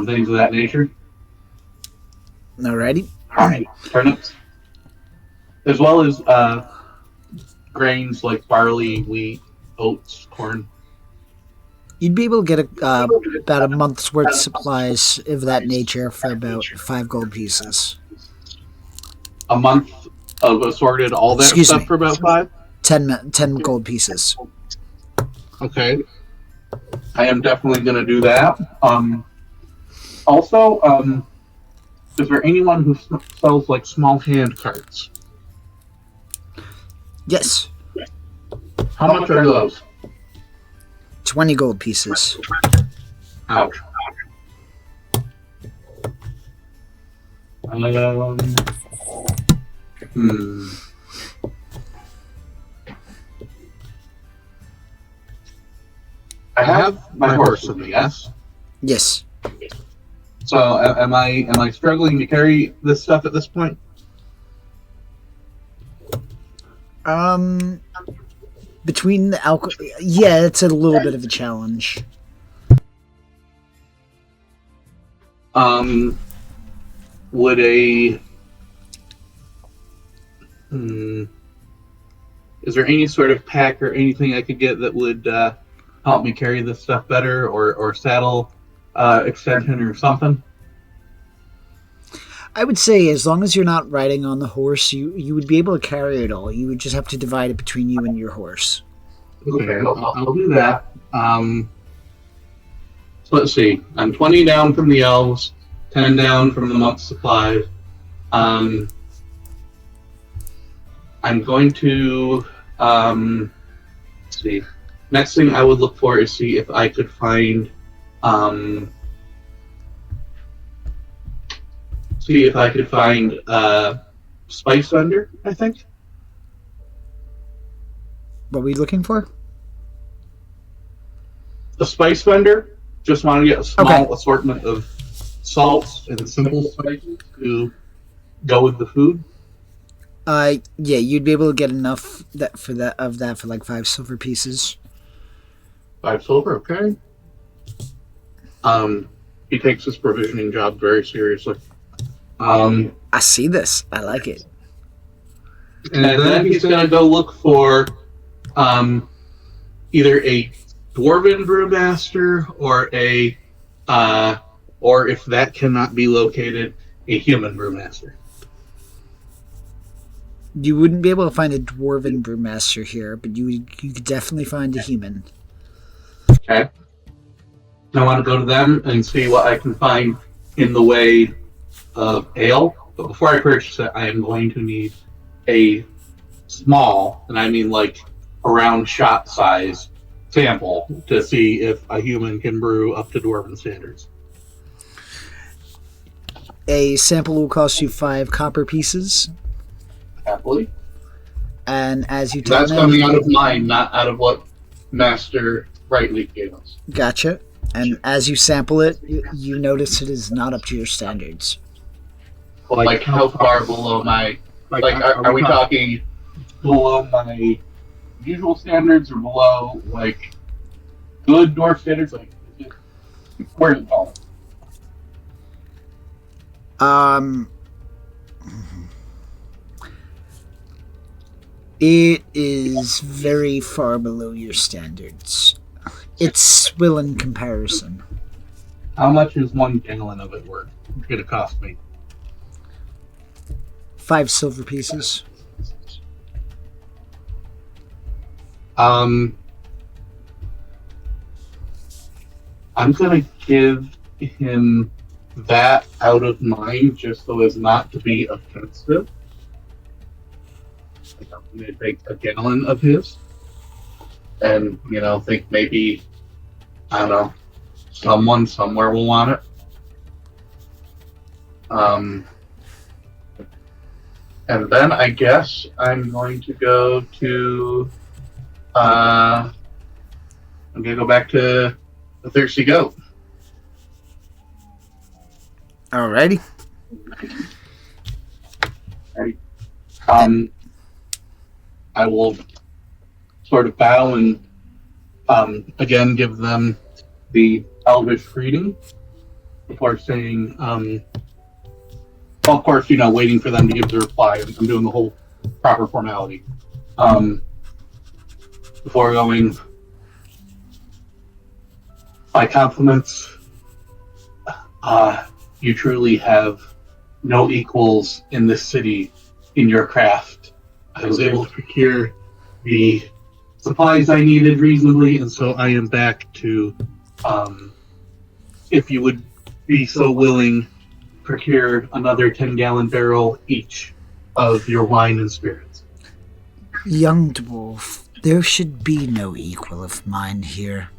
S3: things of that nature.
S1: Alrighty.
S3: Turnips. As well as grains like barley, wheat, oats, corn.
S1: You'd be able to get about a month's worth of supplies of that nature for about 5 gold pieces.
S3: A month of assorted all that
S1: Excuse
S3: stuff
S1: me.
S3: for about 5?
S1: 10 gold pieces.
S3: Okay. I am definitely going to do that. Also, is there anyone who sells like small hand carts?
S1: Yes.
S3: How much are those?
S1: 20 gold pieces.
S3: Ouch. I have my horse with me, yes?
S1: Yes.
S3: So am I struggling to carry this stuff at this point?
S1: Between the alcohol... Yeah, it's a little bit of a challenge.
S3: Would a... Is there any sort of pack or anything I could get that would help me carry this stuff better, or saddle extension or something?
S1: I would say as long as you're not riding on the horse, you would be able to carry it all. You would just have to divide it between you and your horse.
S3: Okay, I'll do that. So let's see. I'm 20 down from the elves, 10 down from the month's supplies. I'm going to let's see. Next thing I would look for is see if I could find spice vendor, I think.
S1: What are we looking for?
S3: A spice vendor. Just want to get a small assortment of salts and simple spices to go with the food?
S1: Yeah, you'd be able to get enough for like 5 silver pieces.
S3: 5 silver, okay. He takes his provisioning job very seriously.
S1: I see this. I like it.
S3: And then he's going to go look for either a dwarven brewmaster or if that cannot be located, a human brewmaster.
S1: You wouldn't be able to find a dwarven brewmaster here, but you could definitely find a human.
S3: Okay. I want to go to them and see what I can find in the way of ale. But before I purchase it, I am going to need a small, and I mean like around shot size, sample to see if a human can brew up to dwarven standards.
S1: A sample will cost you 5 copper pieces.
S3: Happily.
S1: And as you tell
S3: That's coming out of mine, not out of what Master Rightly gave us.
S1: Gotcha. And as you sample it, you notice it is not up to your standards.
S3: Like how far below my... are we talking below my usual standards or below, like, good dwarf standards? Like, where does it fall?
S1: It is very far below your standards. It's swill in comparison.
S3: How much is 1 gallon of it worth? It's going to cost me
S1: 5 silver pieces.
S3: I'm going to give him that out of mine just so as not to be offensive. I'm going to take a gallon of his and, think maybe, I don't know, someone somewhere will want it. And then I guess I'm going to go to, I'm going to go back to the Thirsty Goat.
S1: Alrighty.
S3: I will sort of bow and again give them the Elvish greeting before saying, of course, waiting for them to give the reply. I'm doing the whole proper formality. Before going, my compliments. You truly have no equals in this city in your craft. I was able to procure the supplies I needed reasonably, and so I am back to, if you would be so willing, procure another 10-gallon barrel each of your wine and spirits.
S1: Young dwarf, there should be no equal of mine here.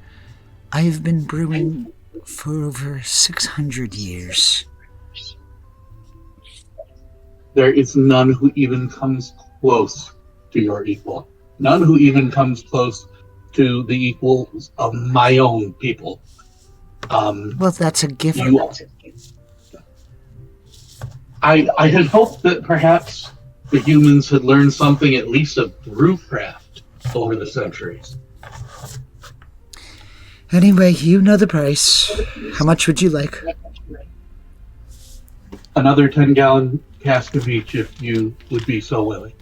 S1: I have been brewing for over 600 years.
S3: There is none who even comes close to your equal. None who even comes close to the equals of my own people.
S1: Well, that's a gift.
S3: I had hoped that perhaps the humans had learned something, at least of brewcraft, over the centuries.
S1: Anyway, you know the price. How much would you like?
S3: Another 10-gallon cask of each, if you would be so willing.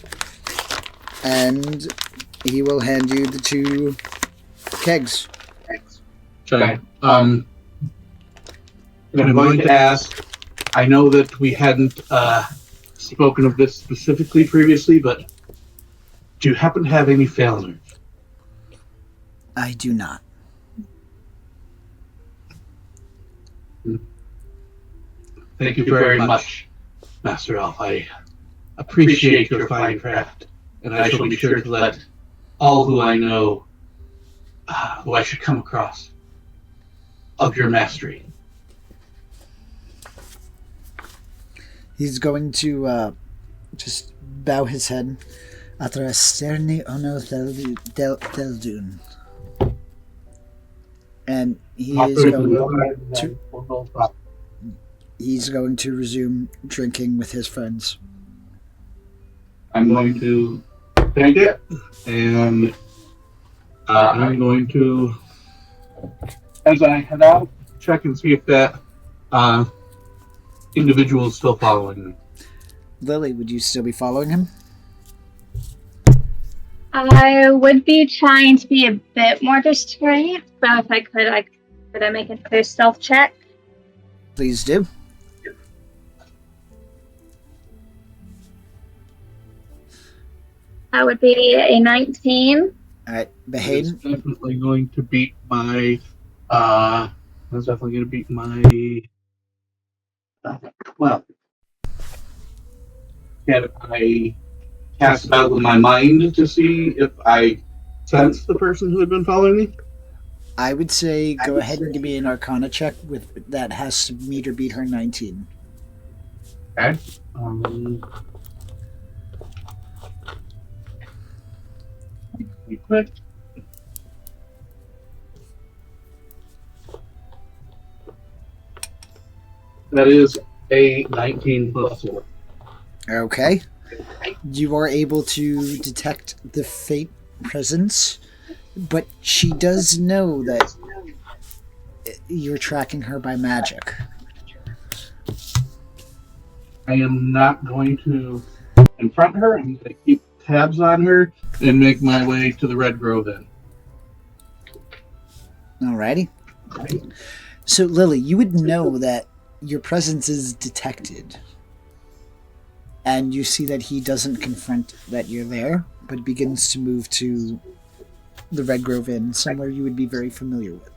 S1: And he will hand you the 2 kegs.
S3: Okay. And I'm going to ask, I know that we hadn't spoken of this specifically previously, but do you happen to have any failures?
S1: I do not.
S3: Thank you very much, Master Elf. I appreciate your fine craft, and I shall be sure to let all who I know, who I should come across, of your mastery.
S1: He's going to just bow his head. Atra sterni ono del dun. And he is going to... he's going to resume drinking with his friends.
S5: I'm going to take it, and I'm going to, as I head out, check and see if that individual is still following me.
S1: Lily, would you still be following him?
S6: I would be trying to be a bit more discreet, but if I could I make a clear stealth check?
S1: Please do.
S6: That would be a 19.
S1: All right,
S5: It's
S1: Behane.
S5: definitely going to beat my. That's definitely going to beat my. Well, can I cast out with my mind to see if I sense the person who had been following me?
S1: I would say go ahead and give me an Arcana check with that has to meet or beat her 19.
S5: Okay. Be quick. That is a 19 plus 4.
S1: Okay. You are able to detect the faint presence, but she does know that you're tracking her by magic.
S5: I am not going to confront her. I'm going to keep tabs on her and make my way to the Red Grove Inn.
S1: Alrighty. So, Lily, you would know that your presence is detected. And you see that he doesn't confront that you're there, but begins to move to the Red Grove Inn, somewhere you would be very familiar with.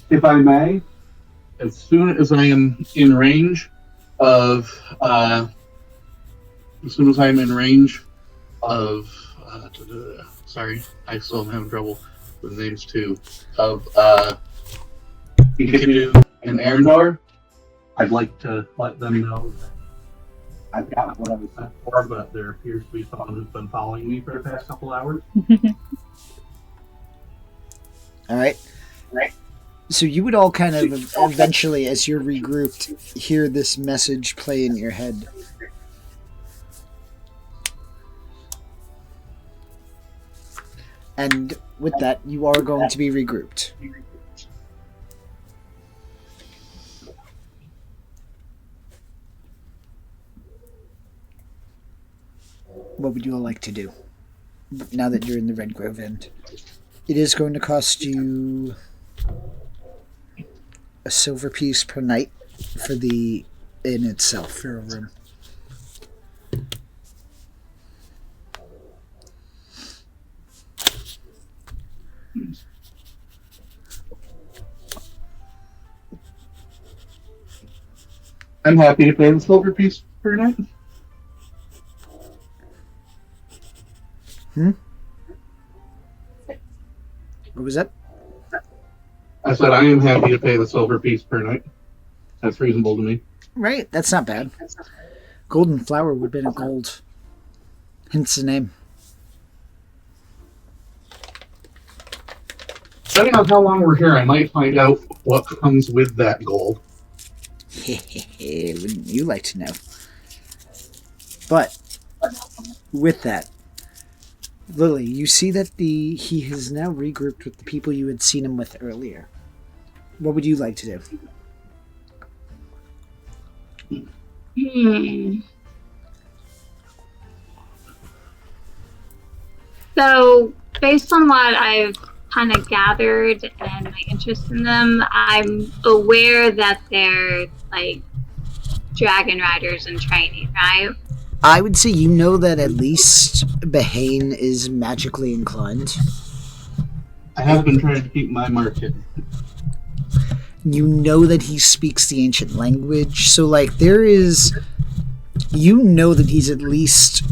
S5: If I may, as soon as I am in range of, sorry, I still am having trouble with names too, of Gil'ead and Arendor, I'd like to let them know that I've got what I was sent for, but there appears to be someone who's been following me for the past couple hours.
S1: Alright. So you would all kind of eventually, as you're regrouped, hear this message play in your head. And with that, you are going to be regrouped. What would you all like to do now that you're in the Red Grove Inn? It is going to cost you a silver piece per night for the inn itself, for a room.
S5: I'm happy to pay the silver piece per night.
S1: What was that?
S5: I said I am happy to pay the silver piece per night. That's reasonable to me.
S1: Right, that's not bad. Golden flower would have been a gold. Hence the name.
S5: Depending on how long we're here, I might find out what comes with that gold.
S1: Wouldn't you like to know? But with that, Lily, you see that he has now regrouped with the people you had seen him with earlier. What would you like to do?
S6: So, based on what I've kind of gathered and my interest in them, I'm aware that they're like dragon riders in training, right?
S1: I would say you know that at least Behane is magically inclined.
S5: I have been trying to keep my mark hidden.
S1: You know that he speaks the ancient language, so like there is, you know that he's at least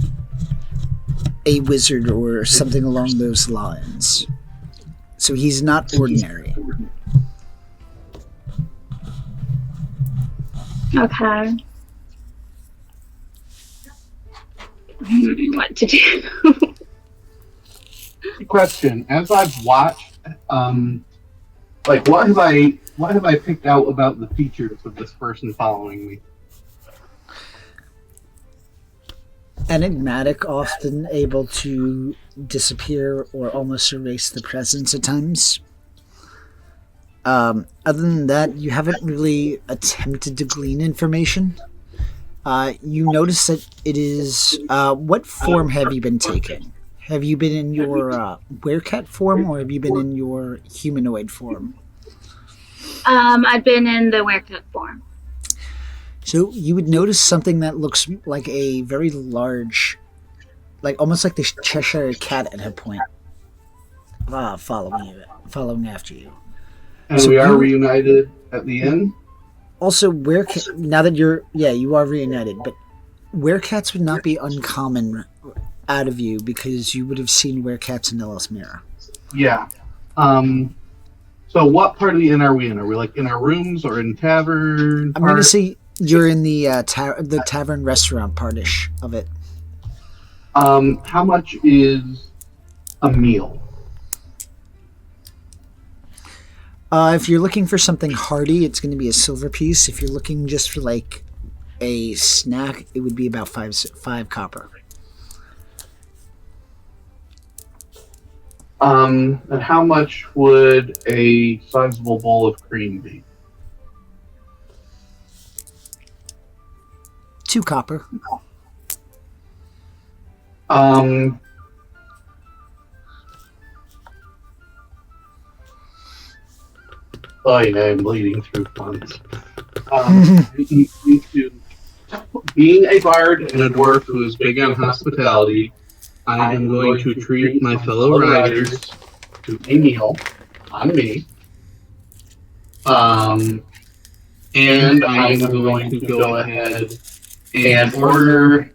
S1: a wizard or something along those lines. So he's not ordinary.
S6: Okay. What to do?
S5: Question: as I've watched Like, what have I picked out about the features of this person following me?
S1: Enigmatic, often able to disappear or almost erase the presence at times. Other than that, you haven't really attempted to glean information. You notice that it is... what form have you been taking? Have you been in your werecat form, or have you been in your humanoid form?
S6: I've been in the werecat form.
S1: So you would notice something that looks like a very large, like almost like the Cheshire cat at a point, following after you.
S5: And
S1: So
S5: we are
S1: you-
S5: reunited at the end.
S1: Also, now that you are reunited, but werecats would not be uncommon out of you because you would have seen werecats in Elismira.
S5: Yeah. So what part of the inn are we in? Are we like in our rooms or in tavern?
S1: I'm going to say you're in the tavern restaurant partish of it.
S5: How much is a meal?
S1: If you're looking for something hearty, it's going to be a silver piece. If you're looking just for like a snack, it would be about five copper.
S5: And how much would a sizable bowl of cream be?
S1: 2 copper.
S5: Oh yeah, I'm bleeding through funds. Being a bard and a dwarf who is big on hospitality, I am going to treat my fellow riders to a meal on me. And I am going to go ahead and order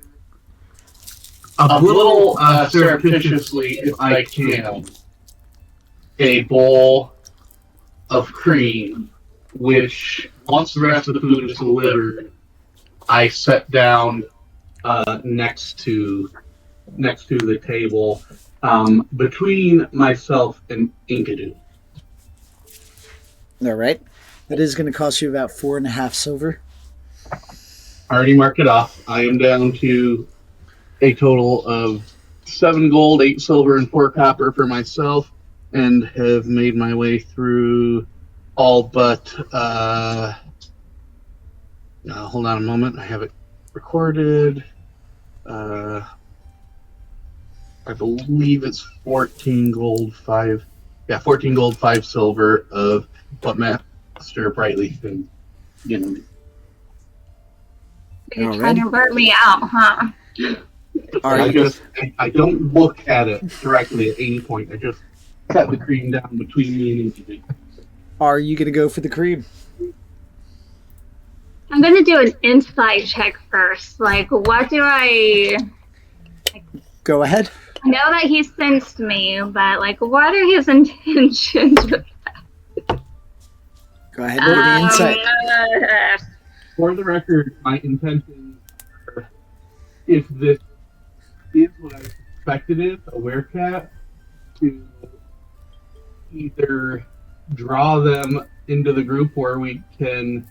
S5: a little surreptitiously, if I can, a bowl of cream, which once the rest of the food is delivered, I set down next to the table between myself and Enkidu.
S1: All right. That is going to cost you about 4.5 silver.
S5: I already marked it off. I am down to a total of 7 gold, 8 silver, and 4 copper for myself, and have made my way through all but hold on a moment, I have it recorded. I believe it's 14 gold, 5 silver of what Master Brightleaf can give me.
S6: You're trying to burn me out, huh?
S5: I don't look at it directly at any point. I just set the cream down between me and Enkidu.
S1: Are you going to go for the cream?
S6: I'm gonna do an insight check first. Like, what do I...
S1: Go ahead.
S6: I know that he sensed me, but, like, what are his intentions with
S1: Go ahead with the insight.
S5: For the record, my intentions are, if this is what I suspected is, a werecat, to either draw them into the group where we can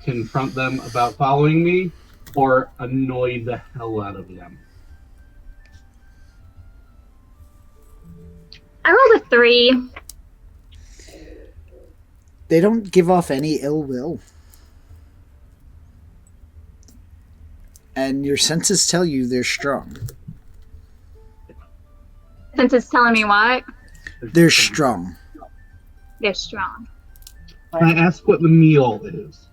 S5: confront them about following me, or annoy the hell out of them.
S6: I rolled a 3.
S1: They don't give off any ill will. And your senses tell you they're strong.
S6: Since it's telling me what?
S1: They're strong.
S6: They're strong.
S5: Can I ask what the meal is?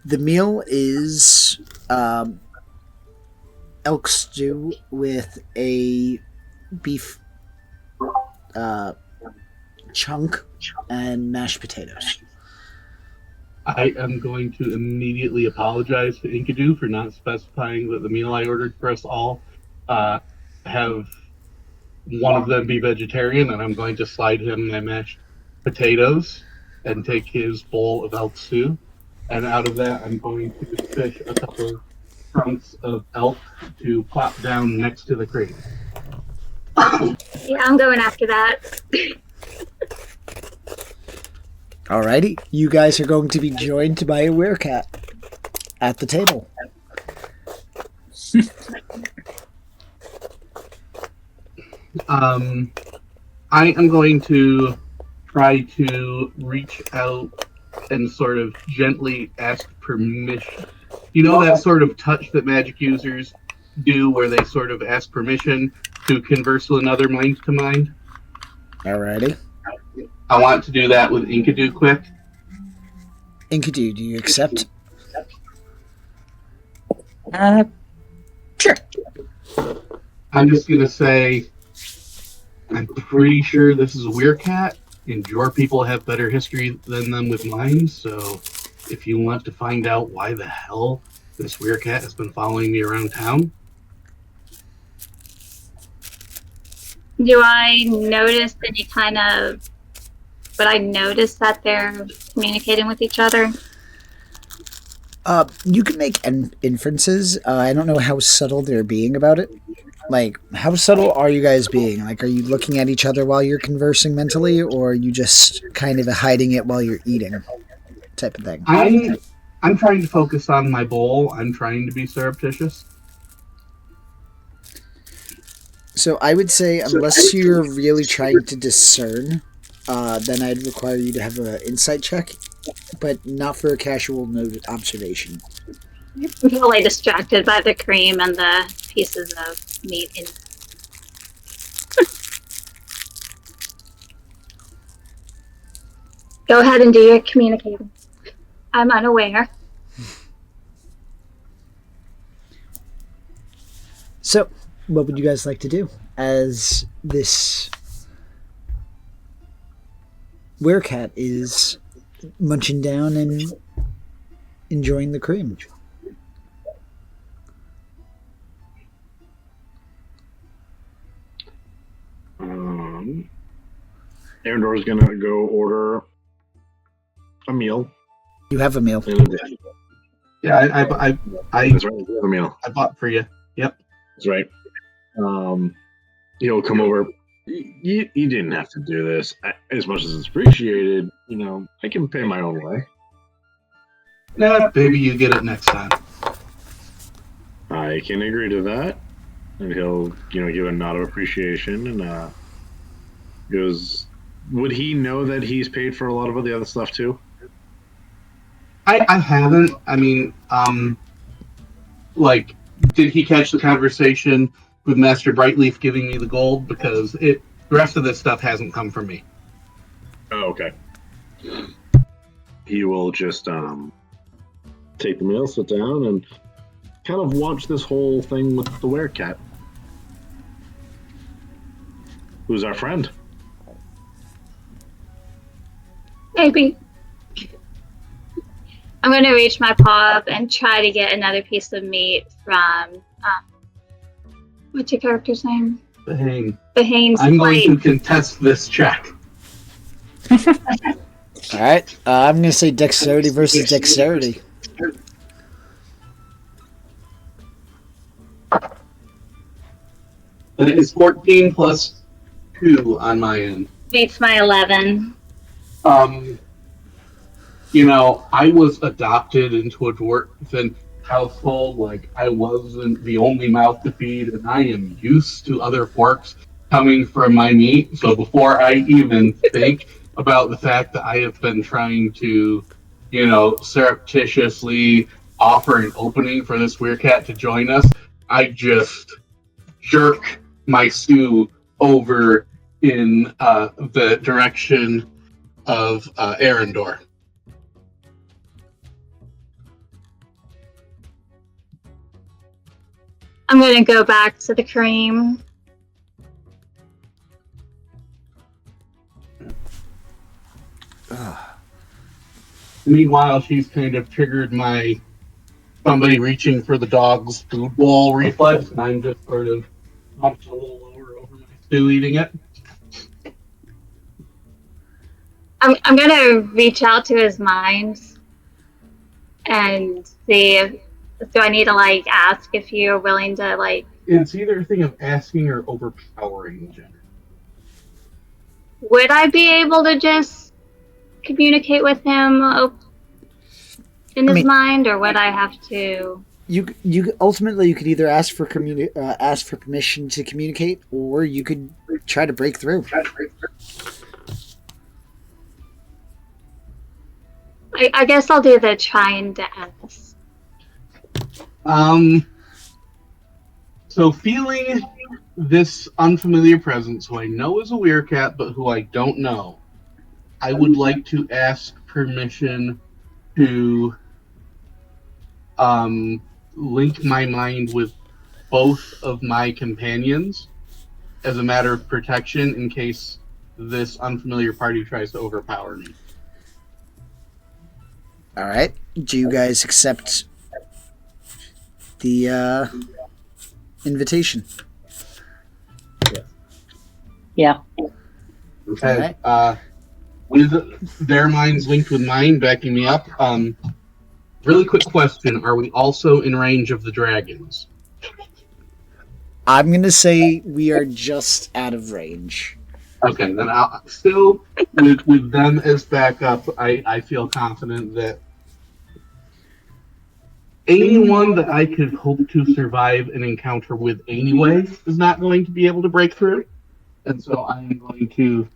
S1: The meal is elk stew with a beef chunk and mashed potatoes.
S5: I am going to immediately apologize to Enkidu for not specifying that the meal I ordered for us all have one of them be vegetarian, and I'm going to slide him my mashed potatoes and take his bowl of elk stew. And out of that, I'm going to fish a couple of chunks of elk to plop down next to the crate.
S6: Yeah, I'm going after that.
S1: Alrighty, you guys are going to be joined by a werecat at the table.
S5: I am going to try to reach out and sort of gently ask permission. You know that sort of touch that magic users do where they sort of ask permission to converse with another mind to mind?
S1: Alrighty.
S5: I want to do that with Inkadu quick.
S1: Inkadu, do you accept?
S2: Sure.
S5: I'm just going to say, I'm pretty sure this is a werecat, and your people have better history than them with mine, so if you want to find out why the hell this werecat has been following me around town.
S6: Do I notice any kind of... Would I notice that they're communicating with each other?
S1: You can make inferences. I don't know how subtle they're being about it. Like, how subtle are you guys being? Like, are you looking at each other while you're conversing mentally, or are you just kind of hiding it while you're eating? Type of thing.
S5: I'm trying to focus on my bowl. I'm trying to be surreptitious.
S1: So I would say, unless you're really trying to discern, then I'd require you to have an insight check, but not for a casual note observation.
S6: I'm totally distracted by the cream and the pieces of meat. Go ahead and do your communicating. I'm unaware.
S1: So, what would you guys like to do as this werecat is munching down and enjoying the cream?
S4: Arendor's gonna go order a meal.
S1: You have a meal.
S5: Yeah,
S4: That's right. You have a meal.
S5: I bought for you. Yep.
S4: That's right. He'll come over. You didn't have to do this. As much as it's appreciated, I can pay my own way.
S5: Nah, maybe you get it next time.
S4: I can agree to that. And he'll, give a nod of appreciation and goes, would he know that he's paid for a lot of the other stuff too?
S5: I haven't. I mean, did he catch the conversation with Master Brightleaf giving me the gold? Because the rest of this stuff hasn't come from me.
S4: Oh, okay. He will just take the meal, sit down, and kind of watch this whole thing with the werecat. Who's our friend?
S6: Maybe. I'm going to reach my paw up and try to get another piece of meat from, what's your character's name?
S5: Behane's
S6: I'm
S5: going to contest this check.
S1: Alright, I'm going to say dexterity versus dexterity.
S5: That is 14 plus 2 on my end.
S6: Beats my 11.
S5: I was adopted into a dwarven household. Like, I wasn't the only mouth to feed, and I am used to other forks coming from my meat. So before I even think about the fact that I have been trying to, surreptitiously offer an opening for this werecat to join us, I just jerk my stew over in the direction of Arendor.
S6: I'm going to go back to the cream.
S5: Meanwhile, she's kind of triggered my somebody reaching for the dog's food bowl reflex, and I'm just sort of hunched a little lower over my stew eating it.
S6: I'm going to reach out to his mind and see if, do I need to ask if you're willing to
S5: It's either a thing of asking or overpowering gender.
S6: would I be able to just communicate with him in his mind, or would I have to?
S1: You ultimately you could either ask for permission to communicate, or you could try to break through.
S6: I guess I'll do the trying to ask.
S5: So feeling this unfamiliar presence, who I know is a werecat, but who I don't know, I would like to ask permission to link my mind with both of my companions as a matter of protection in case this unfamiliar party tries to overpower me.
S1: All right. Do you guys accept the invitation?
S2: Yeah.
S5: Okay.
S1: All
S5: With their minds linked with mine, backing me up. Really quick question: are we also in range of the dragons?
S1: I'm gonna say we are just out of range.
S5: Okay, then I'll still with them as backup. I feel confident that anyone that I could hope to survive an encounter with anyway is not going to be able to break through, and so I'm going to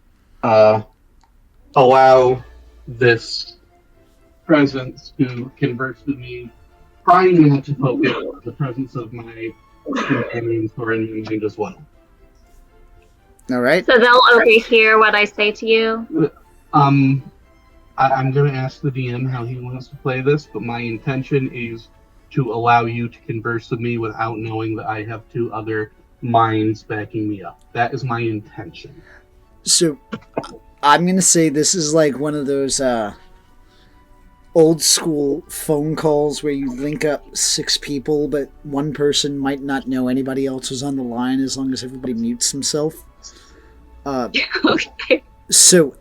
S5: allow this presence to converse with me, trying not to focus on the presence of my companions who are in my mind as well.
S1: All right.
S6: So they'll overhear what I say to you?
S5: I'm going to ask the DM how he wants to play this, but my intention is to allow you to converse with me without knowing that I have two other minds backing me up. That is my intention.
S1: So I'm gonna say this is like one of those old school phone calls where you link up 6 people, but one person might not know anybody else is on the line as long as everybody mutes himself.
S6: Okay.
S1: So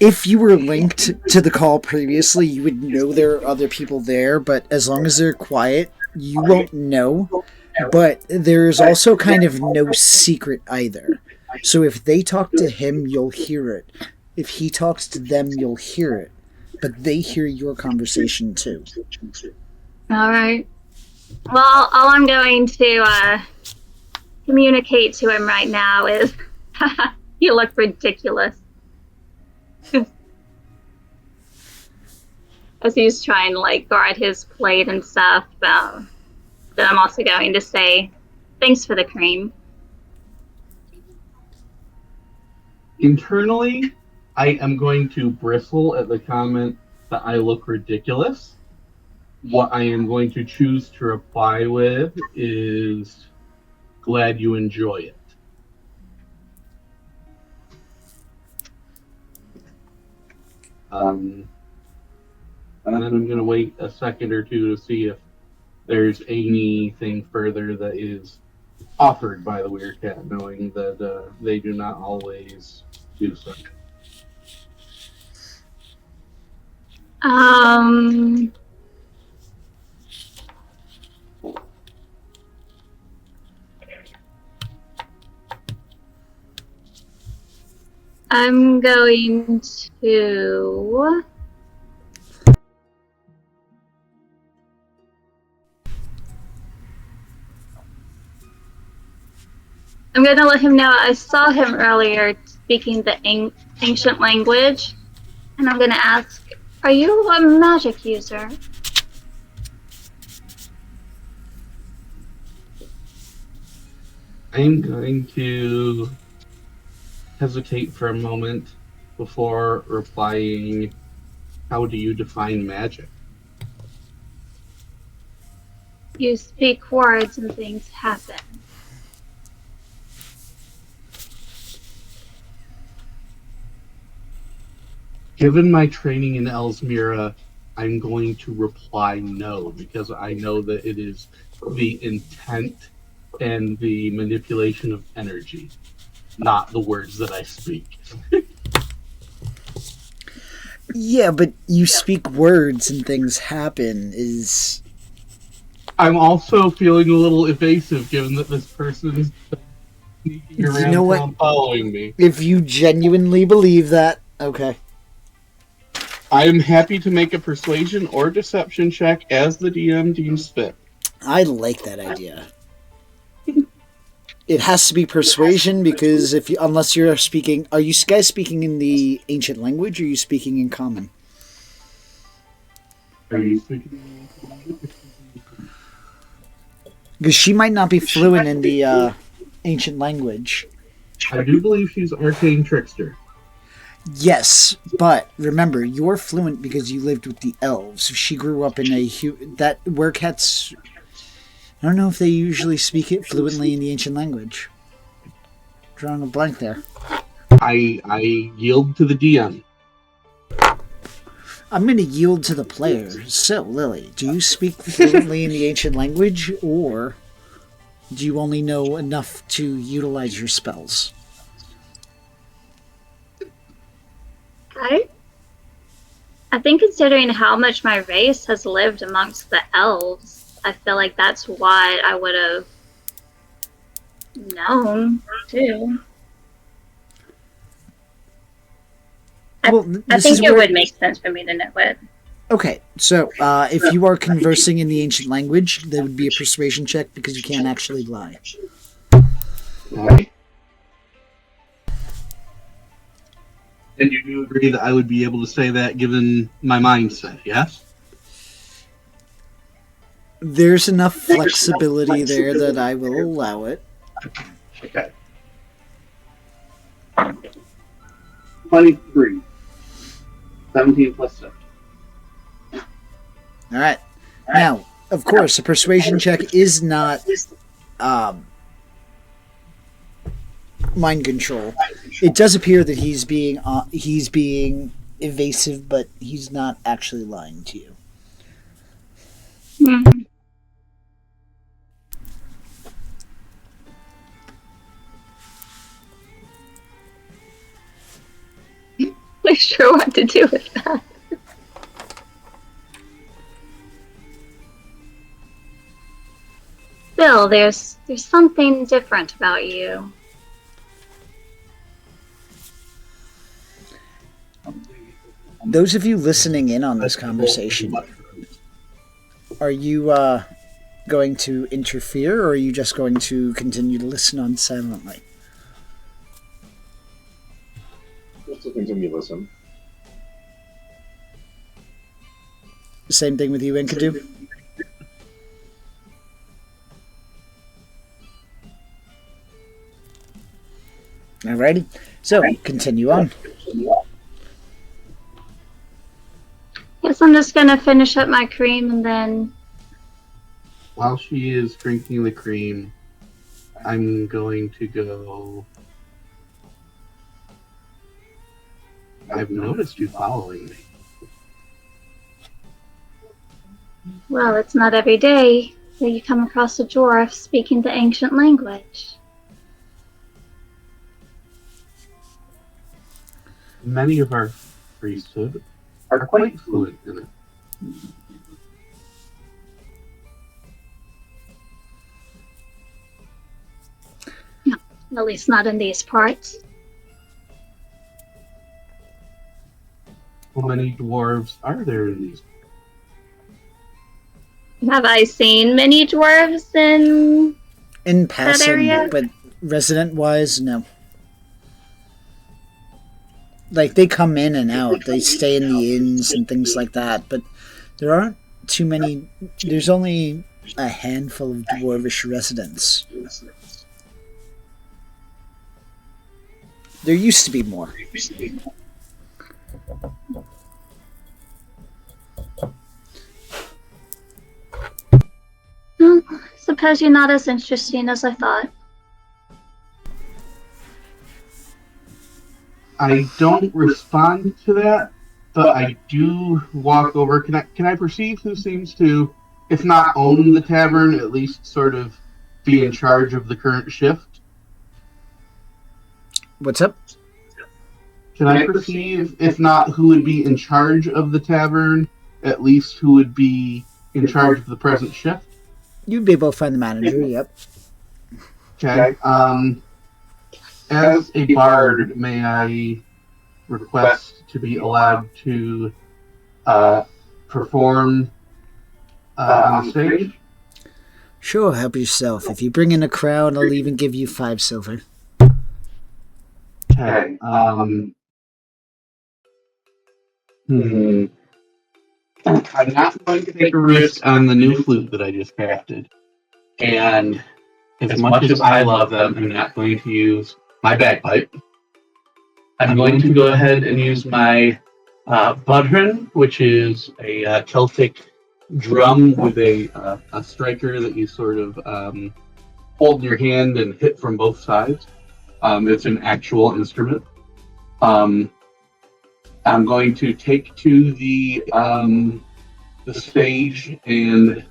S1: if you were linked to the call previously, you would know there are other people there, but as long as they're quiet, you won't know. But there's also kind of no secret either. So if they talk to him, you'll hear it. If he talks to them, you'll hear it. But they hear your conversation too.
S6: All right. Well, all I'm going to communicate to him right now is, you look ridiculous. As he's trying to like guard his plate and stuff, then I'm also going to say, thanks for the cream.
S5: Internally, I am going to bristle at the comment that I look ridiculous. What I am going to choose to reply with is, glad you enjoy it. And then I'm going to wait a second or two to see if there's anything further that is offered by the Weircat, knowing that they do not always do so.
S6: I'm going to... I'm going to let him know I saw him earlier speaking the ancient language, and I'm going to ask, are you a magic user?
S5: I'm going to hesitate for a moment before replying, how do you define magic?
S6: You speak words and things happen.
S5: Given my training in Elsmira, I'm going to reply no, because I know that it is the intent and the manipulation of energy, not the words that I speak.
S1: Yeah, but you speak words and things happen is...
S5: I'm also feeling a little evasive, given that this person is sneaking around
S1: You know what?
S5: town following me.
S1: If you genuinely believe that, Okay.
S5: I am happy to make a persuasion or deception check as the DM deems fit.
S1: I like that idea. It has to be persuasion because unless you're speaking, are you guys speaking in the ancient language or are you speaking in common?
S5: Are you speaking?
S1: Because she might not be fluent in the ancient language.
S5: I do believe she's arcane trickster.
S1: Yes, but remember, you're fluent because you lived with the elves. She grew up in that werecats. I don't know if they usually speak it fluently in the ancient language. Drawing a blank there.
S5: I yield to the DM.
S1: I'm going to yield to the player. So, Lily, do you speak fluently in the ancient language, or do you only know enough to utilize your spells?
S6: I think considering how much my race has lived amongst the elves, I feel like that's why I would have known, too. I think it would make sense for me to know it.
S1: Okay, so if you are conversing in the ancient language, there would be a persuasion check because you can't actually lie.
S5: Okay. And you do agree that I would be able to say that given my mindset, yes?
S1: There's enough flexibility there that I will allow it.
S5: Okay. 23. 17 plus 7.
S1: Alright. Now, of course, a persuasion check is not mind control. It does appear that he's being evasive, but he's not actually lying to you.
S6: Mm. Not sure what to do with that. Bill, there's something different about you.
S1: Those of you listening in on this conversation, are you going to interfere, or are you just going to continue to listen on silently?
S4: Just to continue to listen.
S1: Same thing with you, Enkidu? Alrighty, so continue on.
S6: Guess I'm just gonna finish up my cream and then...
S5: While she is drinking the cream, I'm going to go... I've noticed you following me.
S6: Well, it's not every day that you come across a dwarf speaking the ancient language.
S5: Many of our priesthood are quite fluent in it.
S6: No, at least not in these parts.
S5: How many dwarves are there in these?
S6: Have I seen many dwarves in
S1: passing,
S6: area?
S1: But resident-wise, no. Like, they come in and out. They stay in the inns and things like that, but there aren't too many... There's only a handful of dwarvish residents. There used to be more.
S6: Well, suppose you're not as interesting as I thought.
S5: I don't respond to that, but I do walk over. Can I perceive who seems to, if not own the tavern, at least sort of be in charge of the current shift?
S1: What's up?
S5: Can I perceive, if not who would be in charge of the tavern, at least who would be in charge of the present shift?
S1: You'd be able to find the manager, yep.
S5: Okay. As a bard, may I request to be allowed to perform on the stage.
S1: Sure, help yourself. If you bring in a crowd, I'll even give you 5 silver.
S5: Okay. I'm not going to take a risk on the new flute that I just crafted. And as much as I love them, I'm not going to use my bagpipe. I'm going to go ahead and use my budhrin, which is a Celtic drum with a striker that you sort of hold in your hand and hit from both sides. It's an actual instrument. I'm going to take to the stage and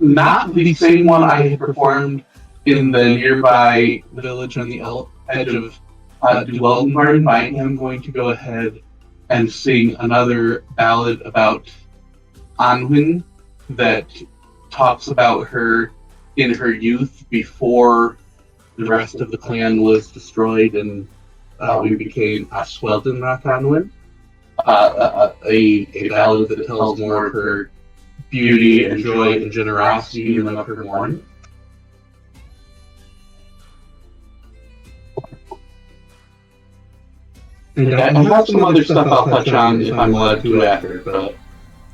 S5: not the same one I had performed in the nearby village on the edge of Dweldenbarn. I am going to go ahead and sing another ballad about Anwin that talks about her in her youth before the rest of the clan was destroyed and we became Asweldenrak Anwin. A ballad that tells more of her beauty and joy and generosity than of her mourning. And I have some other stuff I'll touch on if I'm allowed to after, but...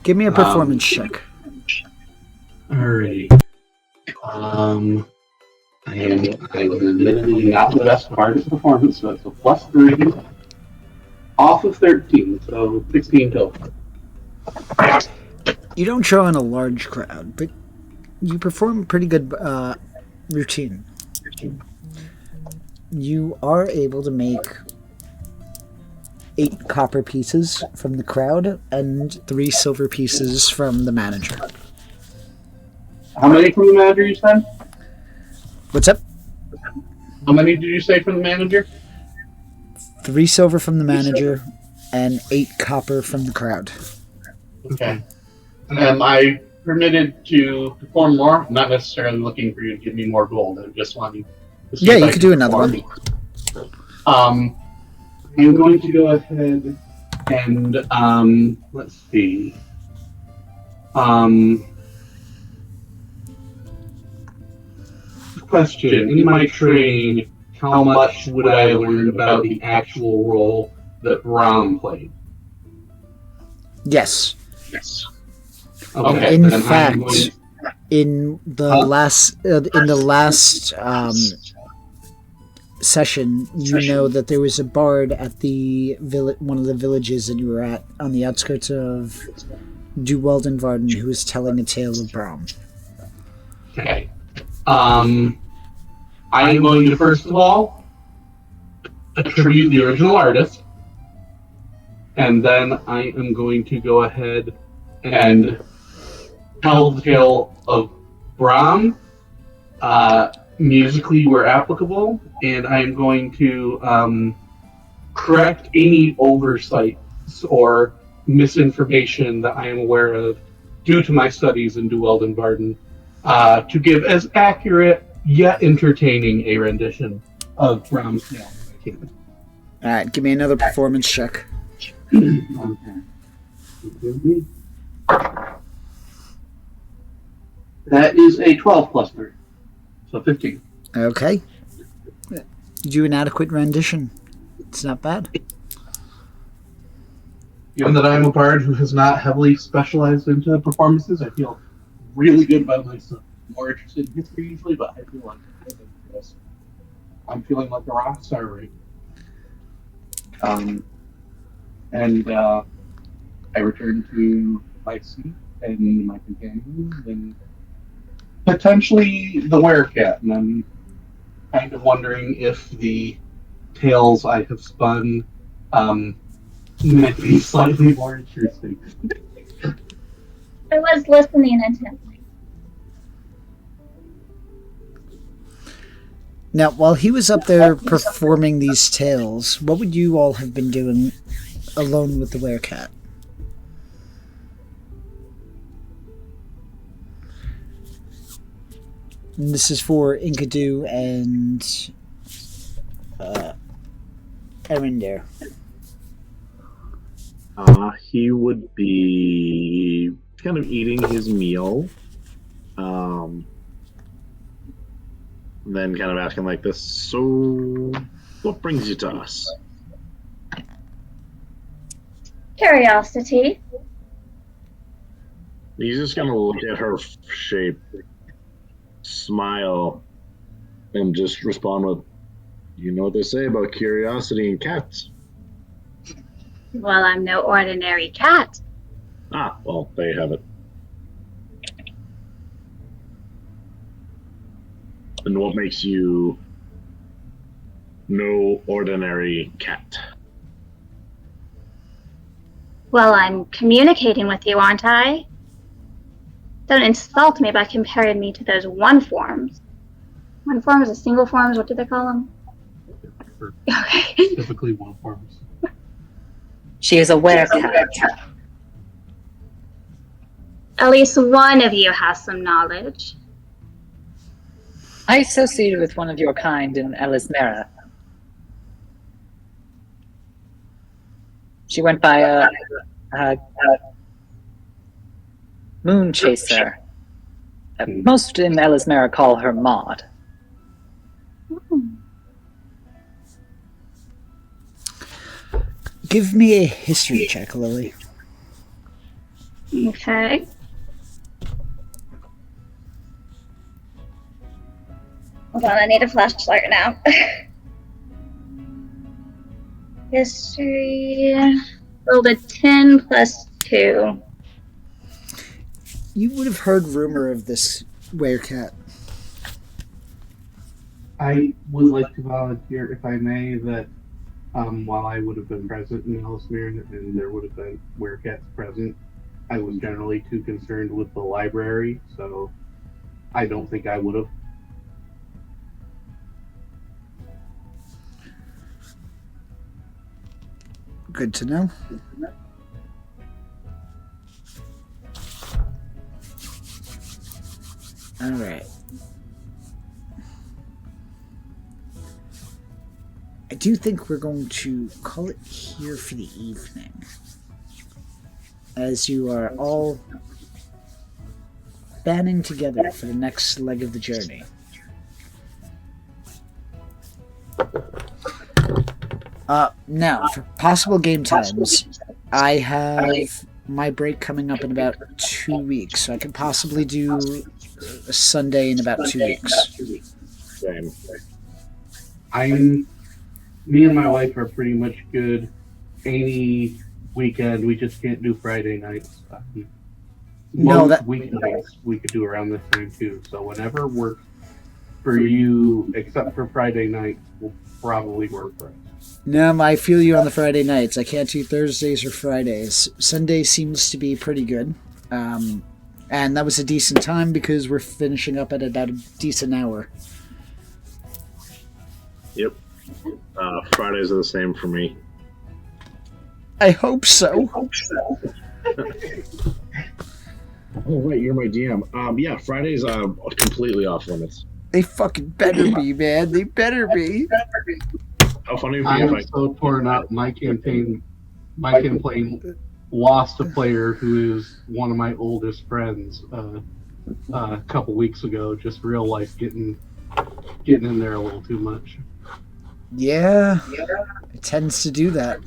S1: Give me a performance check.
S5: Alrighty. I'm admittedly not the best part of the performance, so it's a +3 off of 13, so 16 total.
S1: You don't draw in a large crowd, but you perform a pretty good routine. You are able to make 8 copper pieces from the crowd and 3 silver pieces from the manager.
S5: How many from the manager you said?
S1: What's up?
S5: How many did you say from the manager?
S1: 3 silver from the manager and 8 copper from the crowd.
S5: Okay. Am I permitted to perform more? I'm not necessarily looking for you to give me more gold. I'm just wanting to see
S1: Yeah,
S5: if
S1: you
S5: I
S1: could
S5: can
S1: do another
S5: perform.
S1: one.
S5: I'm going to go ahead and let's see. Question: in my training, how much would I have learned about the actual role that Braum played?
S1: Yes.
S5: Okay.
S1: In
S5: then
S1: fact,
S5: I'm going-
S1: in the last session, you know that there was a bard at the one of the villages that you were at on the outskirts of Dweldenvarden who was telling a tale of Braum.
S5: Okay. I am going to first of all attribute the original artist, and then I am going to go ahead and tell the tale of Braum, musically where applicable, and I am going to correct any oversights or misinformation that I am aware of due to my studies in Dweldenvarden, to give as accurate yet entertaining a rendition of Braum's tale as I can.
S1: Alright, give me another performance check.
S5: Okay. That is a 12 plus 3, so 15.
S1: Okay. You do an adequate rendition. It's not bad.
S5: Given that I'm a bard who has not heavily specialized into performances, I feel really good about myself. I'm more interested in history usually, but I feel like I'm feeling like a rock star right now. I return to my seat and my companions and potentially the werecat, and I'm kind of wondering if the tales I have spun might be slightly more interesting.
S6: I was listening intently.
S1: Now, while he was up there performing these tales, what would you all have been doing alone with the werecat? And this is for Inkadu and Erinder?
S4: He would be kind of eating his meal. Then kind of asking like this, so what brings you to us?
S6: Curiosity.
S4: He's just gonna look at her shape, smile, and just respond with, you know what they say about curiosity and cats.
S6: Well, I'm no ordinary cat.
S4: Ah, well, there you have it. And what makes you no ordinary cat?
S6: Well, I'm communicating with you, aren't I? Don't insult me by comparing me to those one forms. One forms, or single forms, what do they call them? Okay.
S5: Typically one forms.
S2: She is a werecat.
S6: At least one of you has some knowledge.
S2: I associated with one of your kind in Elismera. She went by a moon chaser. Most in Elismera call her Maud.
S1: Give me a history check, Lily.
S6: Okay. Hold on, I need a flashlight now. History. Rolled a 10 plus 2.
S1: You would have heard rumor of this werecat.
S5: I would like to volunteer, if I may, that while I would have been present in Ellesmere and there would have been werecats present, I was generally too concerned with the library, so I don't think I would have.
S1: Good to know. All right. I do think we're going to call it here for the evening, as you are all banding together for the next leg of the journey. Now, for possible game times, I have my break coming up in about 2 weeks, so I could possibly do a Sunday in about 2 weeks.
S4: Same.
S5: Me and my wife are pretty much good any weekend. We just can't do Friday nights. Most weeknights we could do around this time too. So whenever works for you, except for Friday night, will probably work for us.
S1: No, I feel you on the Friday nights. I can't do Thursdays or Fridays. Sunday seems to be pretty good. And that was a decent time because we're finishing up at about a decent hour.
S4: Yep. Fridays are the same for me.
S1: I hope so.
S4: Oh, right, you're my DM. Yeah, Fridays are completely off limits.
S1: They fucking better be, man. They better be.
S4: How funny would it be if
S5: I'm so torn up. My campaign lost a player who is one of my oldest friends a couple weeks ago. Just real life getting in there a little too much.
S1: Yeah, it tends to do that.